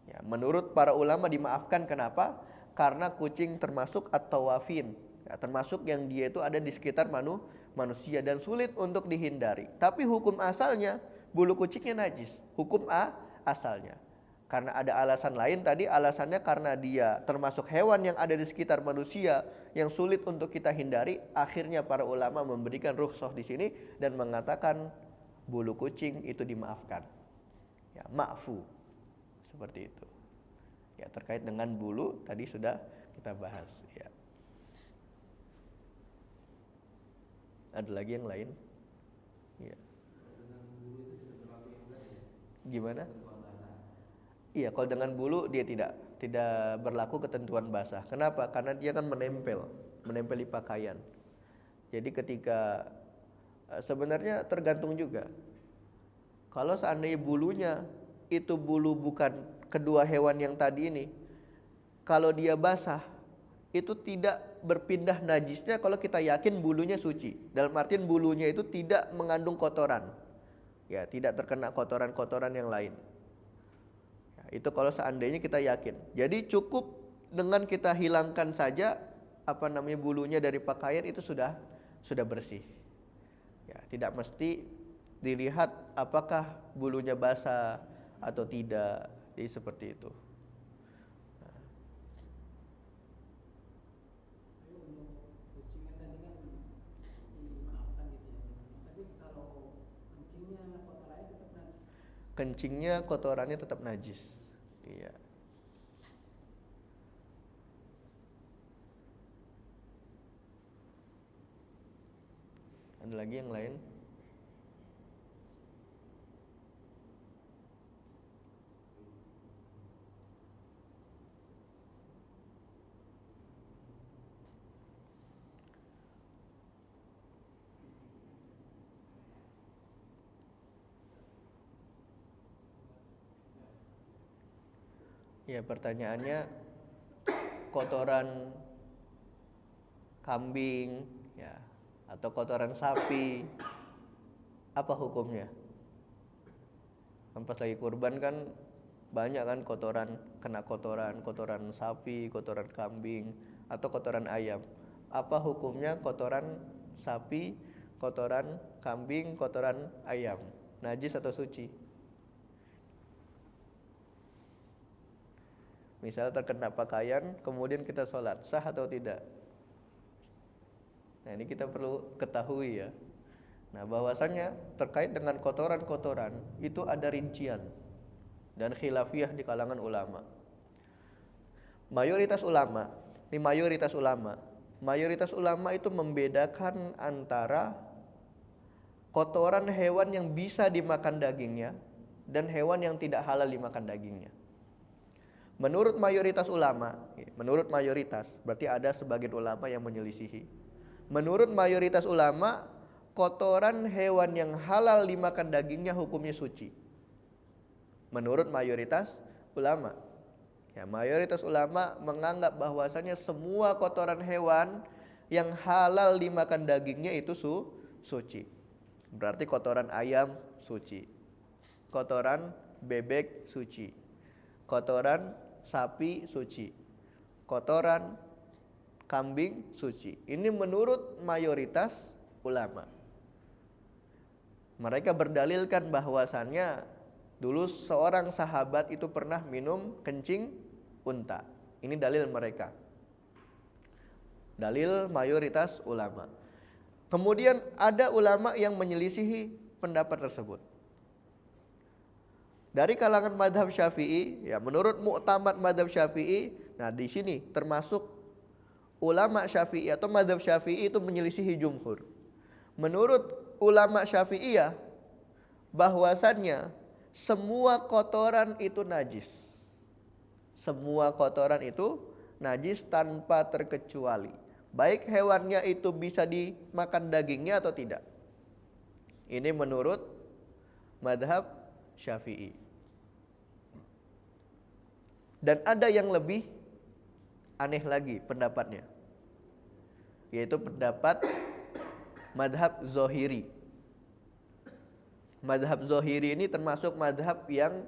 S1: Ya, menurut para ulama dimaafkan kenapa? Karena kucing termasuk at-tawafin, ya, termasuk yang dia itu ada di sekitar manusia dan sulit untuk dihindari. Tapi hukum asalnya bulu kucingnya najis, hukum asalnya. Karena ada alasan lain tadi, alasannya karena dia termasuk hewan yang ada di sekitar manusia yang sulit untuk kita hindari. Akhirnya para ulama memberikan rukhsah di sini dan mengatakan bulu kucing itu dimaafkan. Ya, ma'fu. Seperti itu. Ya, terkait dengan bulu tadi sudah kita bahas ya. Ada lagi yang lain? Ya. Gimana? Iya, kalau dengan bulu dia tidak berlaku ketentuan basah. Kenapa? Karena dia kan menempel di pakaian. Jadi ketika sebenarnya tergantung juga. Kalau seandainya bulunya itu bulu bukan kedua hewan yang tadi ini, kalau dia basah itu tidak berpindah najisnya kalau kita yakin bulunya suci. Dalam artian bulunya itu tidak mengandung kotoran. Ya, tidak terkena kotoran-kotoran yang lain. Ya, itu kalau seandainya kita yakin. Jadi cukup dengan kita hilangkan saja bulunya dari pakaian itu sudah bersih. Ya, tidak mesti dilihat apakah bulunya basah atau tidak. Jadi seperti itu. Kencingnya kotorannya tetap najis. Iya. Ada lagi yang lain? Ya, pertanyaannya kotoran kambing ya atau kotoran sapi apa hukumnya? Kan pas lagi kurban kan banyak kan kena kotoran sapi, kotoran kambing atau kotoran ayam. Apa hukumnya kotoran sapi, kotoran kambing, kotoran ayam? Najis atau suci? Misal terkena pakaian, kemudian kita sholat, sah atau tidak? Nah, ini kita perlu ketahui ya. Nah, bahwasannya terkait dengan kotoran-kotoran itu ada rincian dan khilafiyah di kalangan ulama. Mayoritas ulama itu membedakan antara kotoran hewan yang bisa dimakan dagingnya dan hewan yang tidak halal dimakan dagingnya. Menurut mayoritas, berarti ada sebagian ulama yang menyelisihi. Menurut mayoritas ulama, kotoran hewan yang halal dimakan dagingnya hukumnya suci. Menurut mayoritas ulama. Ya, mayoritas ulama menganggap bahwasanya semua kotoran hewan yang halal dimakan dagingnya itu suci. Berarti kotoran ayam suci, kotoran bebek suci, kotoran sapi suci, kotoran kambing suci. Ini menurut mayoritas ulama. Mereka berdalilkan bahwasannya dulu seorang sahabat itu pernah minum kencing unta. Ini dalil mereka. Dalil mayoritas ulama. Kemudian ada ulama yang menyelisihi pendapat tersebut. Dari kalangan madhab Syafi'i, ya menurut muktamad madhab Syafi'i, nah di sini termasuk ulama Syafi'i atau madhab Syafi'i itu menyelisihi jumhur. Menurut ulama Syafi'iyah, bahwasannya semua kotoran itu najis. Semua kotoran itu najis tanpa terkecuali. Baik hewannya itu bisa dimakan dagingnya atau tidak. Ini menurut madhab Syafi'i. Dan ada yang lebih aneh lagi pendapatnya, yaitu pendapat madhab Zohiri. Madhab Zohiri ini termasuk madhab yang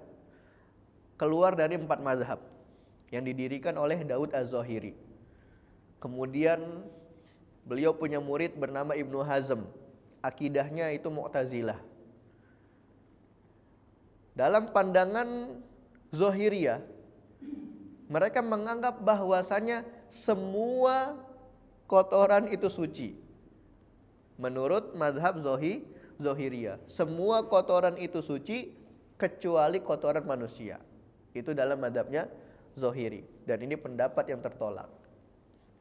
S1: keluar dari 4 madhab yang didirikan oleh Daud Az-Zohiri. Kemudian beliau punya murid bernama Ibnu Hazm. Akidahnya itu Mu'tazilah. Dalam pandangan Zohiriyah, mereka menganggap bahwasanya semua kotoran itu suci. Menurut madhab Zohiriyah, semua kotoran itu suci kecuali kotoran manusia. Itu dalam madhabnya Zohiri. Dan ini pendapat yang tertolak.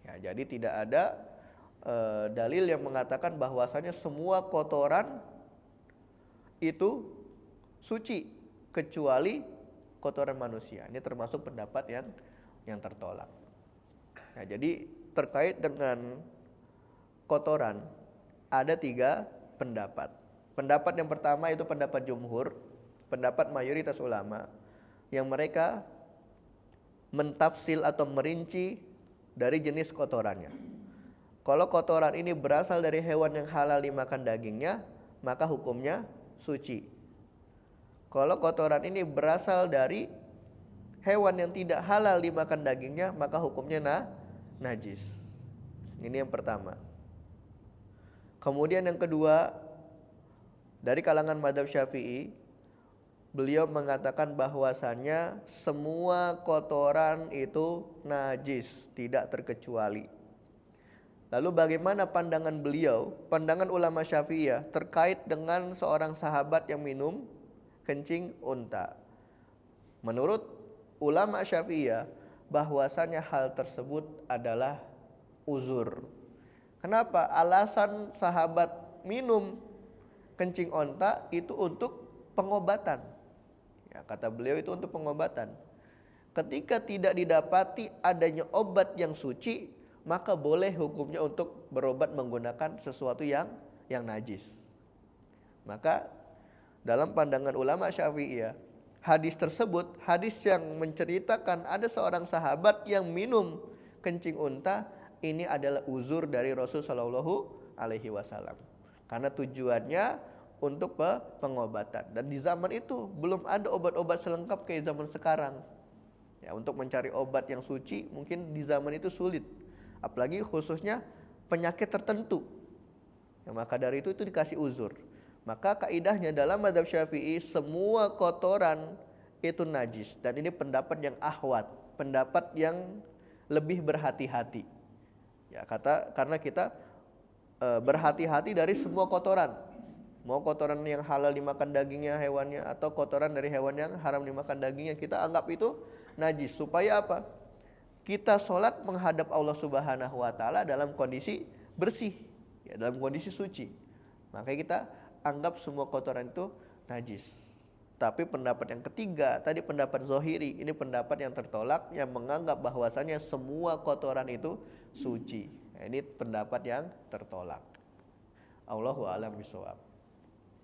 S1: Ya, jadi tidak ada dalil yang mengatakan bahwasanya semua kotoran itu suci kecuali kotoran manusia. Ini termasuk pendapat yang tertolak. Nah, jadi terkait dengan kotoran ada 3 pendapat. Pendapat yang pertama itu pendapat jumhur, pendapat mayoritas ulama yang mereka mentafsil atau merinci dari jenis kotorannya. Kalau kotoran ini berasal dari hewan yang halal dimakan dagingnya, maka hukumnya suci. Kalau kotoran ini berasal dari hewan yang tidak halal dimakan dagingnya, maka hukumnya najis. Ini yang pertama. Kemudian yang kedua, dari kalangan madhab Syafi'i, beliau mengatakan bahwasannya semua kotoran itu najis, tidak terkecuali. Lalu bagaimana pandangan beliau, pandangan ulama Syafi'iyah terkait dengan seorang sahabat yang minum kencing unta? Menurut ulama Syafi'iyah, bahwasannya hal tersebut adalah uzur. Kenapa? Alasan sahabat minum kencing unta itu untuk pengobatan. Ya, kata beliau itu untuk pengobatan. Ketika tidak didapati adanya obat yang suci, maka boleh hukumnya untuk berobat menggunakan sesuatu yang najis. Maka dalam pandangan ulama Syafi'iyah, hadis tersebut, hadis yang menceritakan ada seorang sahabat yang minum kencing unta, ini adalah uzur dari Rasul Shallallahu Alaihi Wasallam. Karena tujuannya untuk pengobatan. Dan di zaman itu belum ada obat-obat selengkap kayak zaman sekarang. Ya, untuk mencari obat yang suci mungkin di zaman itu sulit. Apalagi khususnya penyakit tertentu. Ya, maka dari itu dikasih uzur. Maka kaidahnya dalam mazhab Syafi'i semua kotoran itu najis. Dan ini pendapat yang ahwat, pendapat yang lebih berhati-hati. Ya, karena kita berhati-hati dari semua kotoran. Mau kotoran yang halal dimakan dagingnya hewannya atau kotoran dari hewan yang haram dimakan dagingnya, kita anggap itu najis. Supaya apa? Kita sholat menghadap Allah Subhanahu wa taala dalam kondisi bersih, ya, dalam kondisi suci. Makanya kita anggap semua kotoran itu najis. Tapi pendapat yang ketiga, tadi pendapat Zohiri, ini pendapat yang tertolak, yang menganggap bahwasanya semua kotoran itu suci. Nah, ini pendapat yang tertolak. Allahu a'lam bishawab.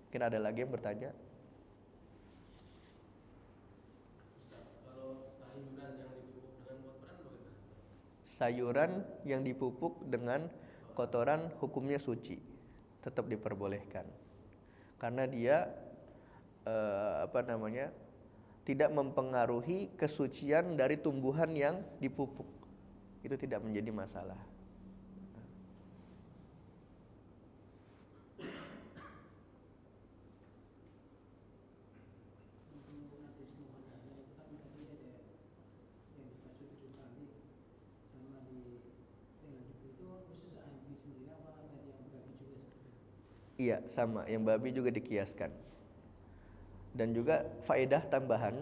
S1: Mungkin ada lagi yang bertanya? Sayuran yang dipupuk dengan kotoran hukumnya suci, tetap diperbolehkan. Karena dia tidak mempengaruhi kesucian dari tumbuhan yang dipupuk. Itu tidak menjadi masalah. Iya, sama, yang babi juga dikiaskan. Dan juga faedah tambahan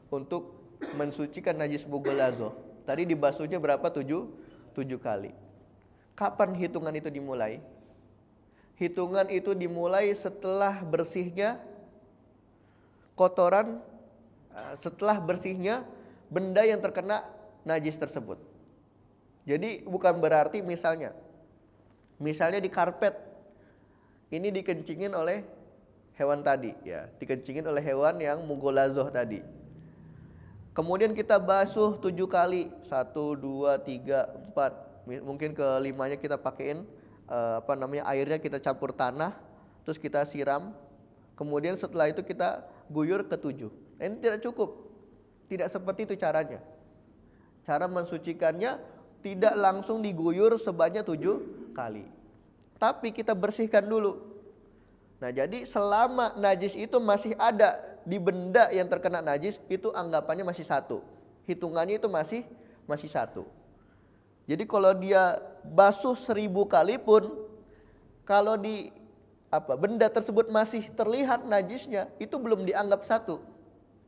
S1: untuk mensucikan najis mughallazoh. Tadi dibasuhnya berapa? 7 kali. Kapan hitungan itu dimulai? Hitungan itu dimulai setelah bersihnya kotoran, setelah bersihnya benda yang terkena najis tersebut. Jadi bukan berarti misalnya di karpet ini dikencingin oleh hewan tadi, ya, dikencingin oleh hewan yang mughallazoh tadi. Kemudian kita basuh 7 kali, 1, 2, 3, 4, mungkin kelimanya kita pakein airnya kita campur tanah, terus kita siram. Kemudian setelah itu kita guyur ke-7. Ini tidak cukup, tidak seperti itu caranya. Cara mensucikannya tidak langsung diguyur sebanyak 7 kali, tapi kita bersihkan dulu. Nah, jadi selama najis itu masih ada di benda yang terkena najis, itu anggapannya masih 1. Hitungannya itu masih 1. Jadi kalau dia basuh 1000 kali pun, kalau di benda tersebut masih terlihat najisnya, itu belum dianggap 1.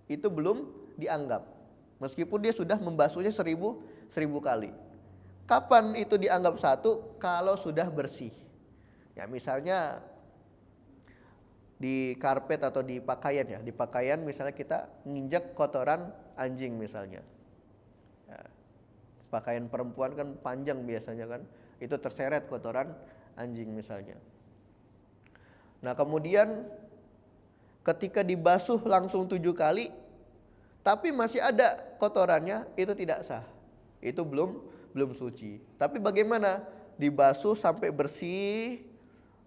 S1: Itu belum dianggap. Meskipun dia sudah membasuhnya 1000 kali. Kapan itu dianggap 1? Kalau sudah bersih. Ya, misalnya di karpet atau di pakaian, ya, di pakaian misalnya kita nginjek kotoran anjing misalnya, ya, pakaian perempuan kan panjang biasanya kan, itu terseret kotoran anjing misalnya. Nah, kemudian ketika dibasuh langsung 7 kali tapi masih ada kotorannya, itu tidak sah, itu belum suci. Tapi bagaimana dibasuh sampai bersih,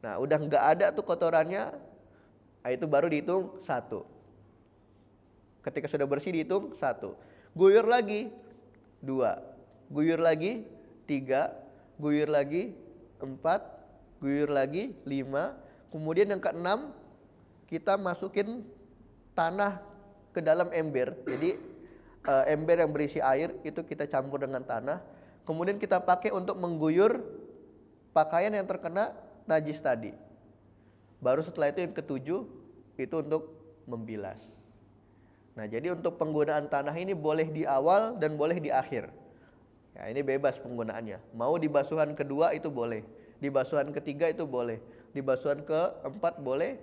S1: nah udah nggak ada tuh kotorannya, itu baru dihitung 1. Ketika sudah bersih dihitung 1. Guyur lagi 2. Guyur lagi 3. Guyur lagi 4. Guyur lagi 5. Kemudian yang ke-6 kita masukin tanah ke dalam ember. Jadi ember yang berisi air itu kita campur dengan tanah. Kemudian kita pakai untuk mengguyur pakaian yang terkena najis tadi. Baru setelah itu yang ke-7 itu untuk membilas. Nah, jadi untuk penggunaan tanah ini boleh di awal dan boleh di akhir. Ya, ini bebas penggunaannya. Mau di basuhan kedua itu boleh, di basuhan ketiga itu boleh, di basuhan ke-4 boleh,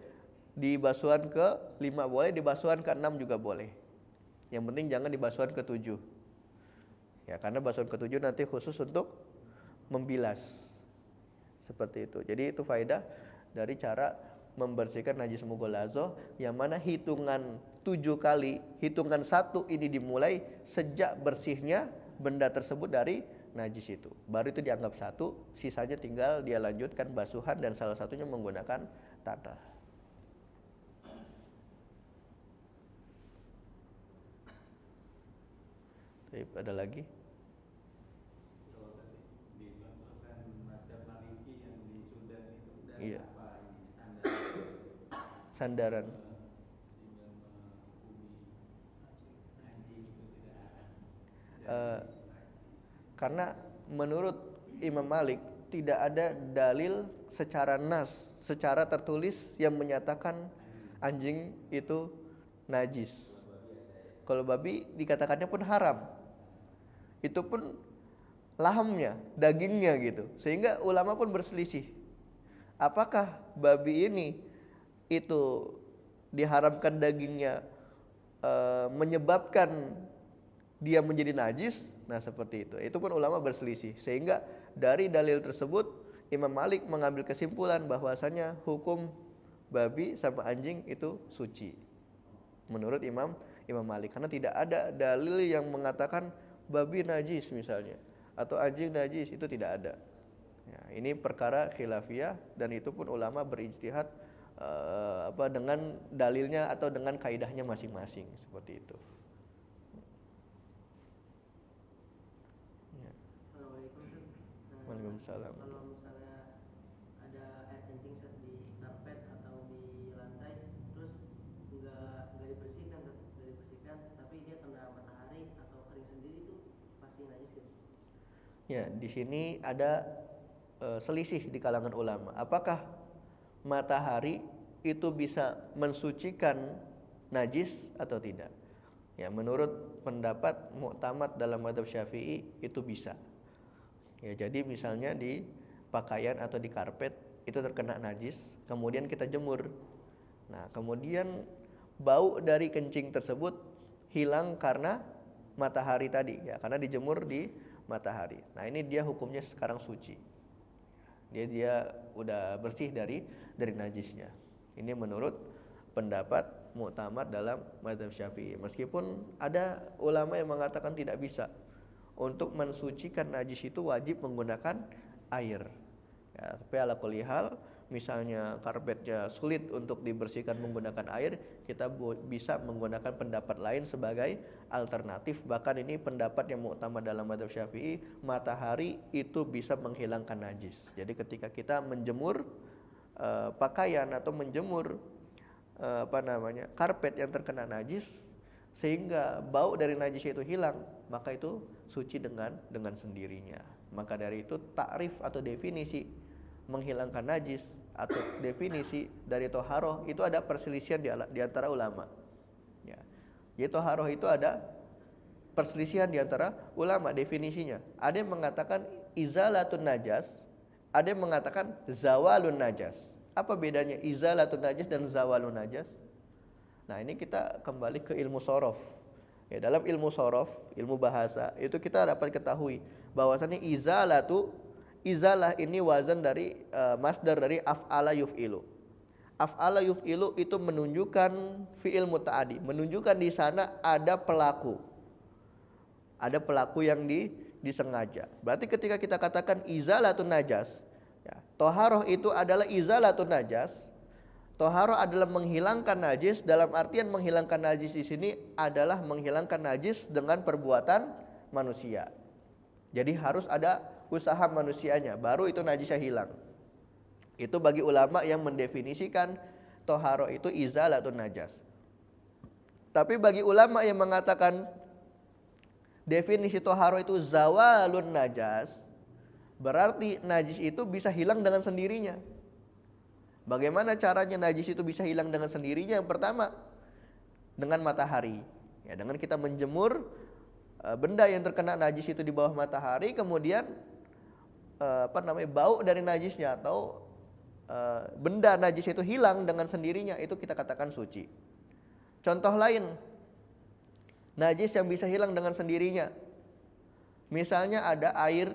S1: di basuhan ke-5 boleh, di basuhan ke-6 juga boleh. Yang penting jangan di basuhan ke-7. Ya, karena basuhan ke-7 nanti khusus untuk membilas. Seperti itu. Jadi itu faedah dari cara membersihkan najis mughallazoh, yang mana hitungan 7 kali, hitungan 1 ini dimulai sejak bersihnya benda tersebut dari najis itu. Baru itu dianggap 1, sisanya tinggal dia lanjutkan basuhan dan salah satunya menggunakan tanah. Baik, ada lagi? Iya. Sandaran. Eh, karena menurut Imam Malik tidak ada dalil secara nas, secara tertulis yang menyatakan anjing itu najis. Kalau babi dikatakannya pun haram. Itu pun lahamnya, dagingnya gitu. Sehingga ulama pun berselisih. Apakah babi ini itu diharamkan dagingnya menyebabkan dia menjadi najis? Nah seperti itu. Itu pun ulama berselisih. Sehingga dari dalil tersebut Imam Malik mengambil kesimpulan bahwasanya hukum babi sama anjing itu suci. Menurut Imam Malik, karena tidak ada dalil yang mengatakan babi najis misalnya atau anjing najis, itu tidak ada. Ya, ini perkara khilafiyah dan itu pun ulama berijtihad dengan dalilnya atau dengan kaidahnya masing-masing seperti itu. Ya. Waalaikumsalam.
S2: Kalau misalnya ada air kencing di karpet atau di lantai, terus nggak dibersihkan, tapi dia kena matahari atau kering sendiri, itu pasti najis gitu?
S1: Ya, di sini ada selisih di kalangan ulama. Apakah matahari itu bisa mensucikan najis atau tidak? Ya, menurut pendapat muktamad dalam mazhab Syafi'i itu bisa. Ya, jadi misalnya di pakaian atau di karpet itu terkena najis, kemudian kita jemur. Nah, kemudian bau dari kencing tersebut hilang karena matahari tadi, ya, karena dijemur di matahari. Nah, ini dia hukumnya sekarang suci. Dia udah bersih dari najisnya. Ini menurut pendapat muktamad dalam mazhab Syafi'i. Meskipun ada ulama yang mengatakan tidak bisa. Untuk mensucikan najis itu wajib menggunakan air. Ya, tapi ala kulli hal, misalnya karpetnya sulit untuk dibersihkan menggunakan air, kita bisa menggunakan pendapat lain sebagai alternatif. Bahkan ini pendapat yang muktamad dalam mazhab Syafi'i, matahari itu bisa menghilangkan najis. Jadi ketika kita menjemur pakaian atau menjemur karpet yang terkena najis, sehingga bau dari najis itu hilang, maka itu suci dengan sendirinya. Maka dari itu takrif atau definisi menghilangkan najis atau definisi dari toharoh itu ada perselisihan di antara ulama. Ya. Jadi toharoh itu ada perselisihan di antara ulama definisinya. Ada yang mengatakan izalatun najas, ada yang mengatakan zawalun najas. Apa bedanya izalatun najas dan zawalun najas? Nah, ini kita kembali ke ilmu sorof. Ya, dalam ilmu sorof, ilmu bahasa, itu kita dapat ketahui bahwasannya izalah ini wazan dari masdar dari af'ala yuf'ilu. Af'ala yuf'ilu itu menunjukkan fi'il muta'addi, menunjukkan di sana ada pelaku. Ada pelaku yang disengaja. Berarti ketika kita katakan izalatun najas, ya, toharoh itu adalah izalatun najas. Toharoh adalah menghilangkan najis, dalam artian menghilangkan najis di sini adalah menghilangkan najis dengan perbuatan manusia. Jadi harus ada usaha manusianya, baru itu najisnya hilang. Itu bagi ulama yang mendefinisikan toharoh itu izalatun najas. Tapi bagi ulama yang mengatakan definisi toharoh itu zawalun najas, berarti najis itu bisa hilang dengan sendirinya. Bagaimana caranya najis itu bisa hilang dengan sendirinya? Yang pertama, dengan matahari. Ya, dengan kita menjemur benda yang terkena najis itu di bawah matahari, kemudian bau dari najisnya atau benda najis itu hilang dengan sendirinya, itu kita katakan suci. Contoh lain, najis yang bisa hilang dengan sendirinya. Misalnya ada air,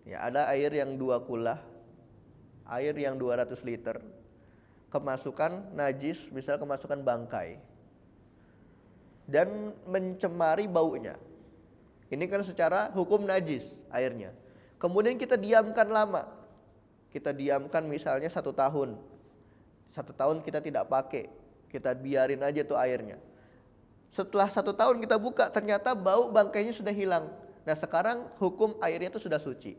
S1: ya, ada air yang 2 kulah, air yang 200 liter. Kemasukan najis, misalnya kemasukan bangkai dan mencemari baunya. Ini kan secara hukum najis airnya. Kemudian kita diamkan lama. Kita diamkan misalnya 1 tahun. 1 tahun kita tidak pakai, kita biarin aja tuh airnya. Setelah 1 tahun kita buka, ternyata bau bangkainya sudah hilang. Nah, sekarang hukum airnya itu sudah suci.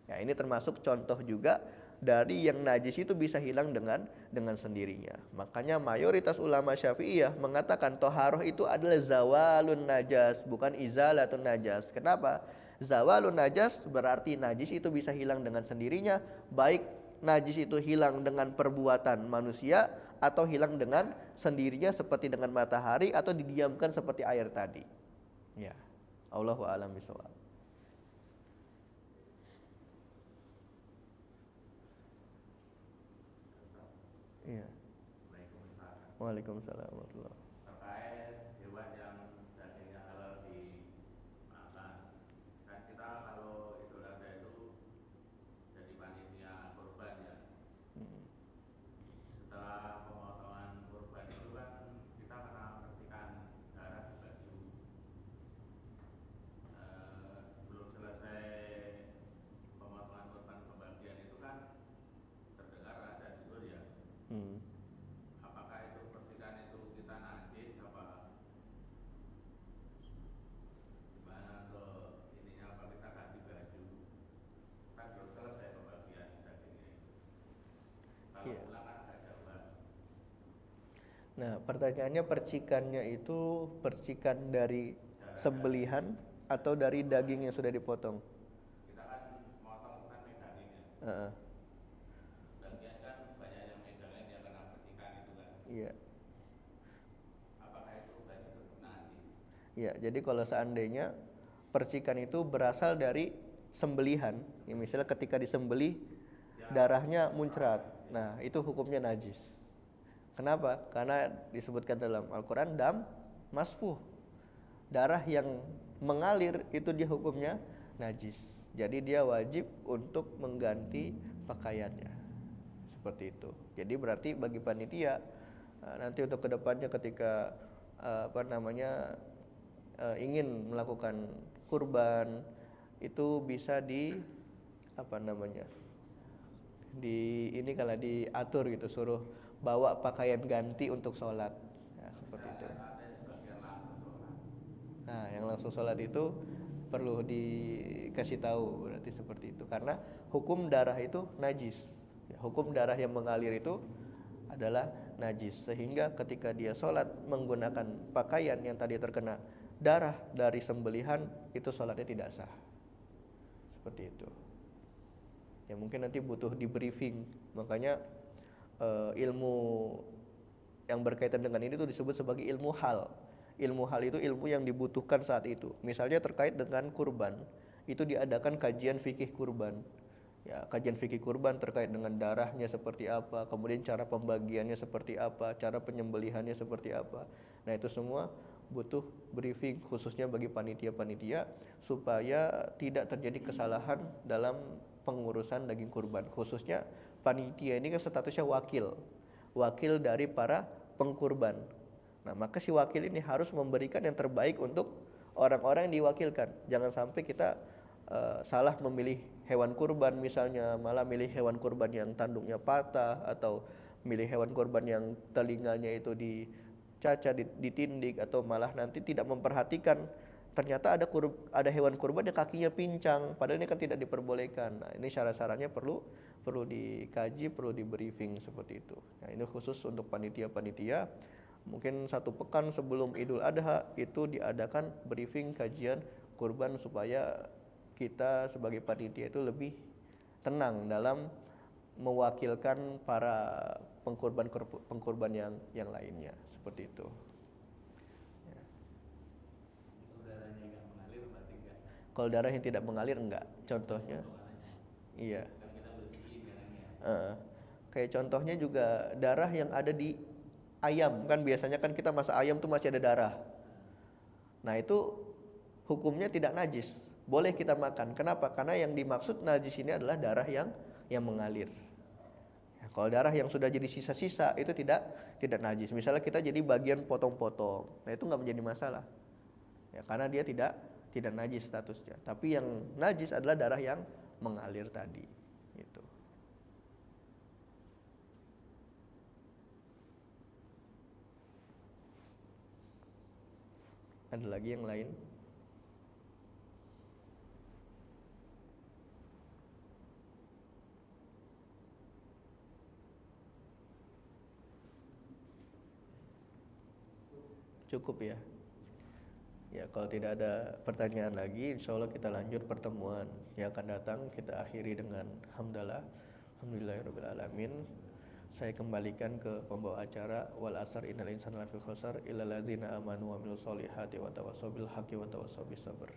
S1: Ya, ini termasuk contoh juga dari yang najis itu bisa hilang dengan sendirinya. Makanya mayoritas ulama Syafi'iyah mengatakan toharoh itu adalah zawalun najas, bukan izalatun najas. Kenapa? Zawalun najas berarti najis itu bisa hilang dengan sendirinya, baik najis itu hilang dengan perbuatan manusia atau hilang dengan sendirinya seperti dengan matahari atau didiamkan seperti air tadi. Ya. Allahu a'lam bishawab. Iya. Waalaikumsalam warahmatullahi wabarakatuh.
S3: Terkait hewan yang dagingnya halal dimakan, kan kita kalau Idul Adha itu jadi panitia kurban ya. Setelah pemotongan kurban itu kan kita kena percikan darah di baju. Belum selesai pemotongan kurban pembagian itu kan terdengar ada jujur ya. Apakah itu percikan itu kita najis apa gimana ke ininya, apa kita ganti baju, kan belum selesai pembagian dagingnya itu. Kalau
S1: Iya.
S3: pulang kan agak jauhan.
S1: Nah, pertanyaannya percikannya itu percikan dari sembelihan atau dari daging yang sudah dipotong?
S3: Kita kan motong itu kan megangin ya.
S1: Heeh.
S3: Bagian kan banyak yang megangin dia kena percikan itu kan.
S1: Iya.
S3: Apakah itu berarti najis?
S1: Iya, jadi kalau seandainya percikan itu berasal dari sembelihan, ya misalnya ketika disembelih darahnya muncrat. Nah, itu hukumnya najis. Kenapa? Karena disebutkan dalam Al-Qur'an dam masfuh. Darah yang mengalir itu dia hukumnya najis. Jadi dia wajib untuk mengganti pakaiannya. Seperti itu. Jadi berarti bagi panitia nanti untuk kedepannya ketika ingin melakukan kurban itu bisa ini kalau diatur gitu, suruh bawa pakaian ganti untuk sholat, ya, seperti itu. Nah, yang langsung sholat itu perlu dikasih tahu berarti seperti itu, karena hukum darah itu najis. Hukum darah yang mengalir itu adalah najis, sehingga ketika dia sholat menggunakan pakaian yang tadi terkena darah dari sembelihan itu sholatnya tidak sah. Seperti itu. Ya mungkin nanti butuh di briefing, makanya ilmu yang berkaitan dengan ini tuh disebut sebagai ilmu hal. Ilmu hal itu ilmu yang dibutuhkan saat itu. Misalnya terkait dengan kurban, itu diadakan kajian fikih kurban. Ya, kajian fikih kurban terkait dengan darahnya seperti apa, kemudian cara pembagiannya seperti apa, cara penyembelihannya seperti apa. Nah, itu semua butuh briefing khususnya bagi panitia-panitia supaya tidak terjadi kesalahan dalam pengurusan daging kurban. Khususnya panitia ini kan statusnya wakil dari para pengkurban. Nah, maka si wakil ini harus memberikan yang terbaik untuk orang-orang yang diwakilkan. Jangan sampai kita salah memilih hewan kurban misalnya, malah milih hewan kurban yang tanduknya patah, atau milih hewan kurban yang telinganya itu dicaca, ditindik, atau malah nanti tidak memperhatikan ternyata ada hewan kurban yang kakinya pincang, padahal ini kan tidak diperbolehkan. Nah, ini syarat-syaratnya perlu dikaji, perlu di briefing seperti itu. Nah, ini khusus untuk panitia-panitia. Mungkin 1 pekan sebelum Idul Adha itu diadakan briefing kajian kurban supaya kita sebagai panitia itu lebih tenang dalam mewakilkan para pengkurban yang lainnya, seperti itu. Kalau darah yang tidak mengalir enggak. Contohnya, iya. Kayak contohnya juga darah yang ada di ayam, kan biasanya kan kita masak ayam tuh masih ada darah. Nah, itu hukumnya tidak najis, boleh kita makan. Kenapa? Karena yang dimaksud najis ini adalah darah yang mengalir. Ya, kalau darah yang sudah jadi sisa-sisa itu tidak najis. Misalnya kita jadi bagian potong-potong, nah itu nggak menjadi masalah. Ya, karena dia tidak najis statusnya. Tapi yang najis adalah darah yang mengalir tadi. Gitu. Ada lagi yang lain? Cukup ya. Ya, kalau tidak ada pertanyaan lagi, insya Allah kita lanjut pertemuan yang akan datang. Kita akhiri dengan hamdalah, alhamdulillahirabbil alamin. Saya kembalikan ke pembawa acara. Wal asr innal insana lafi khusr illal ladzina amanu wa amilus solihati wa tawassaw bil haqqi wa tawassaw bis sabr.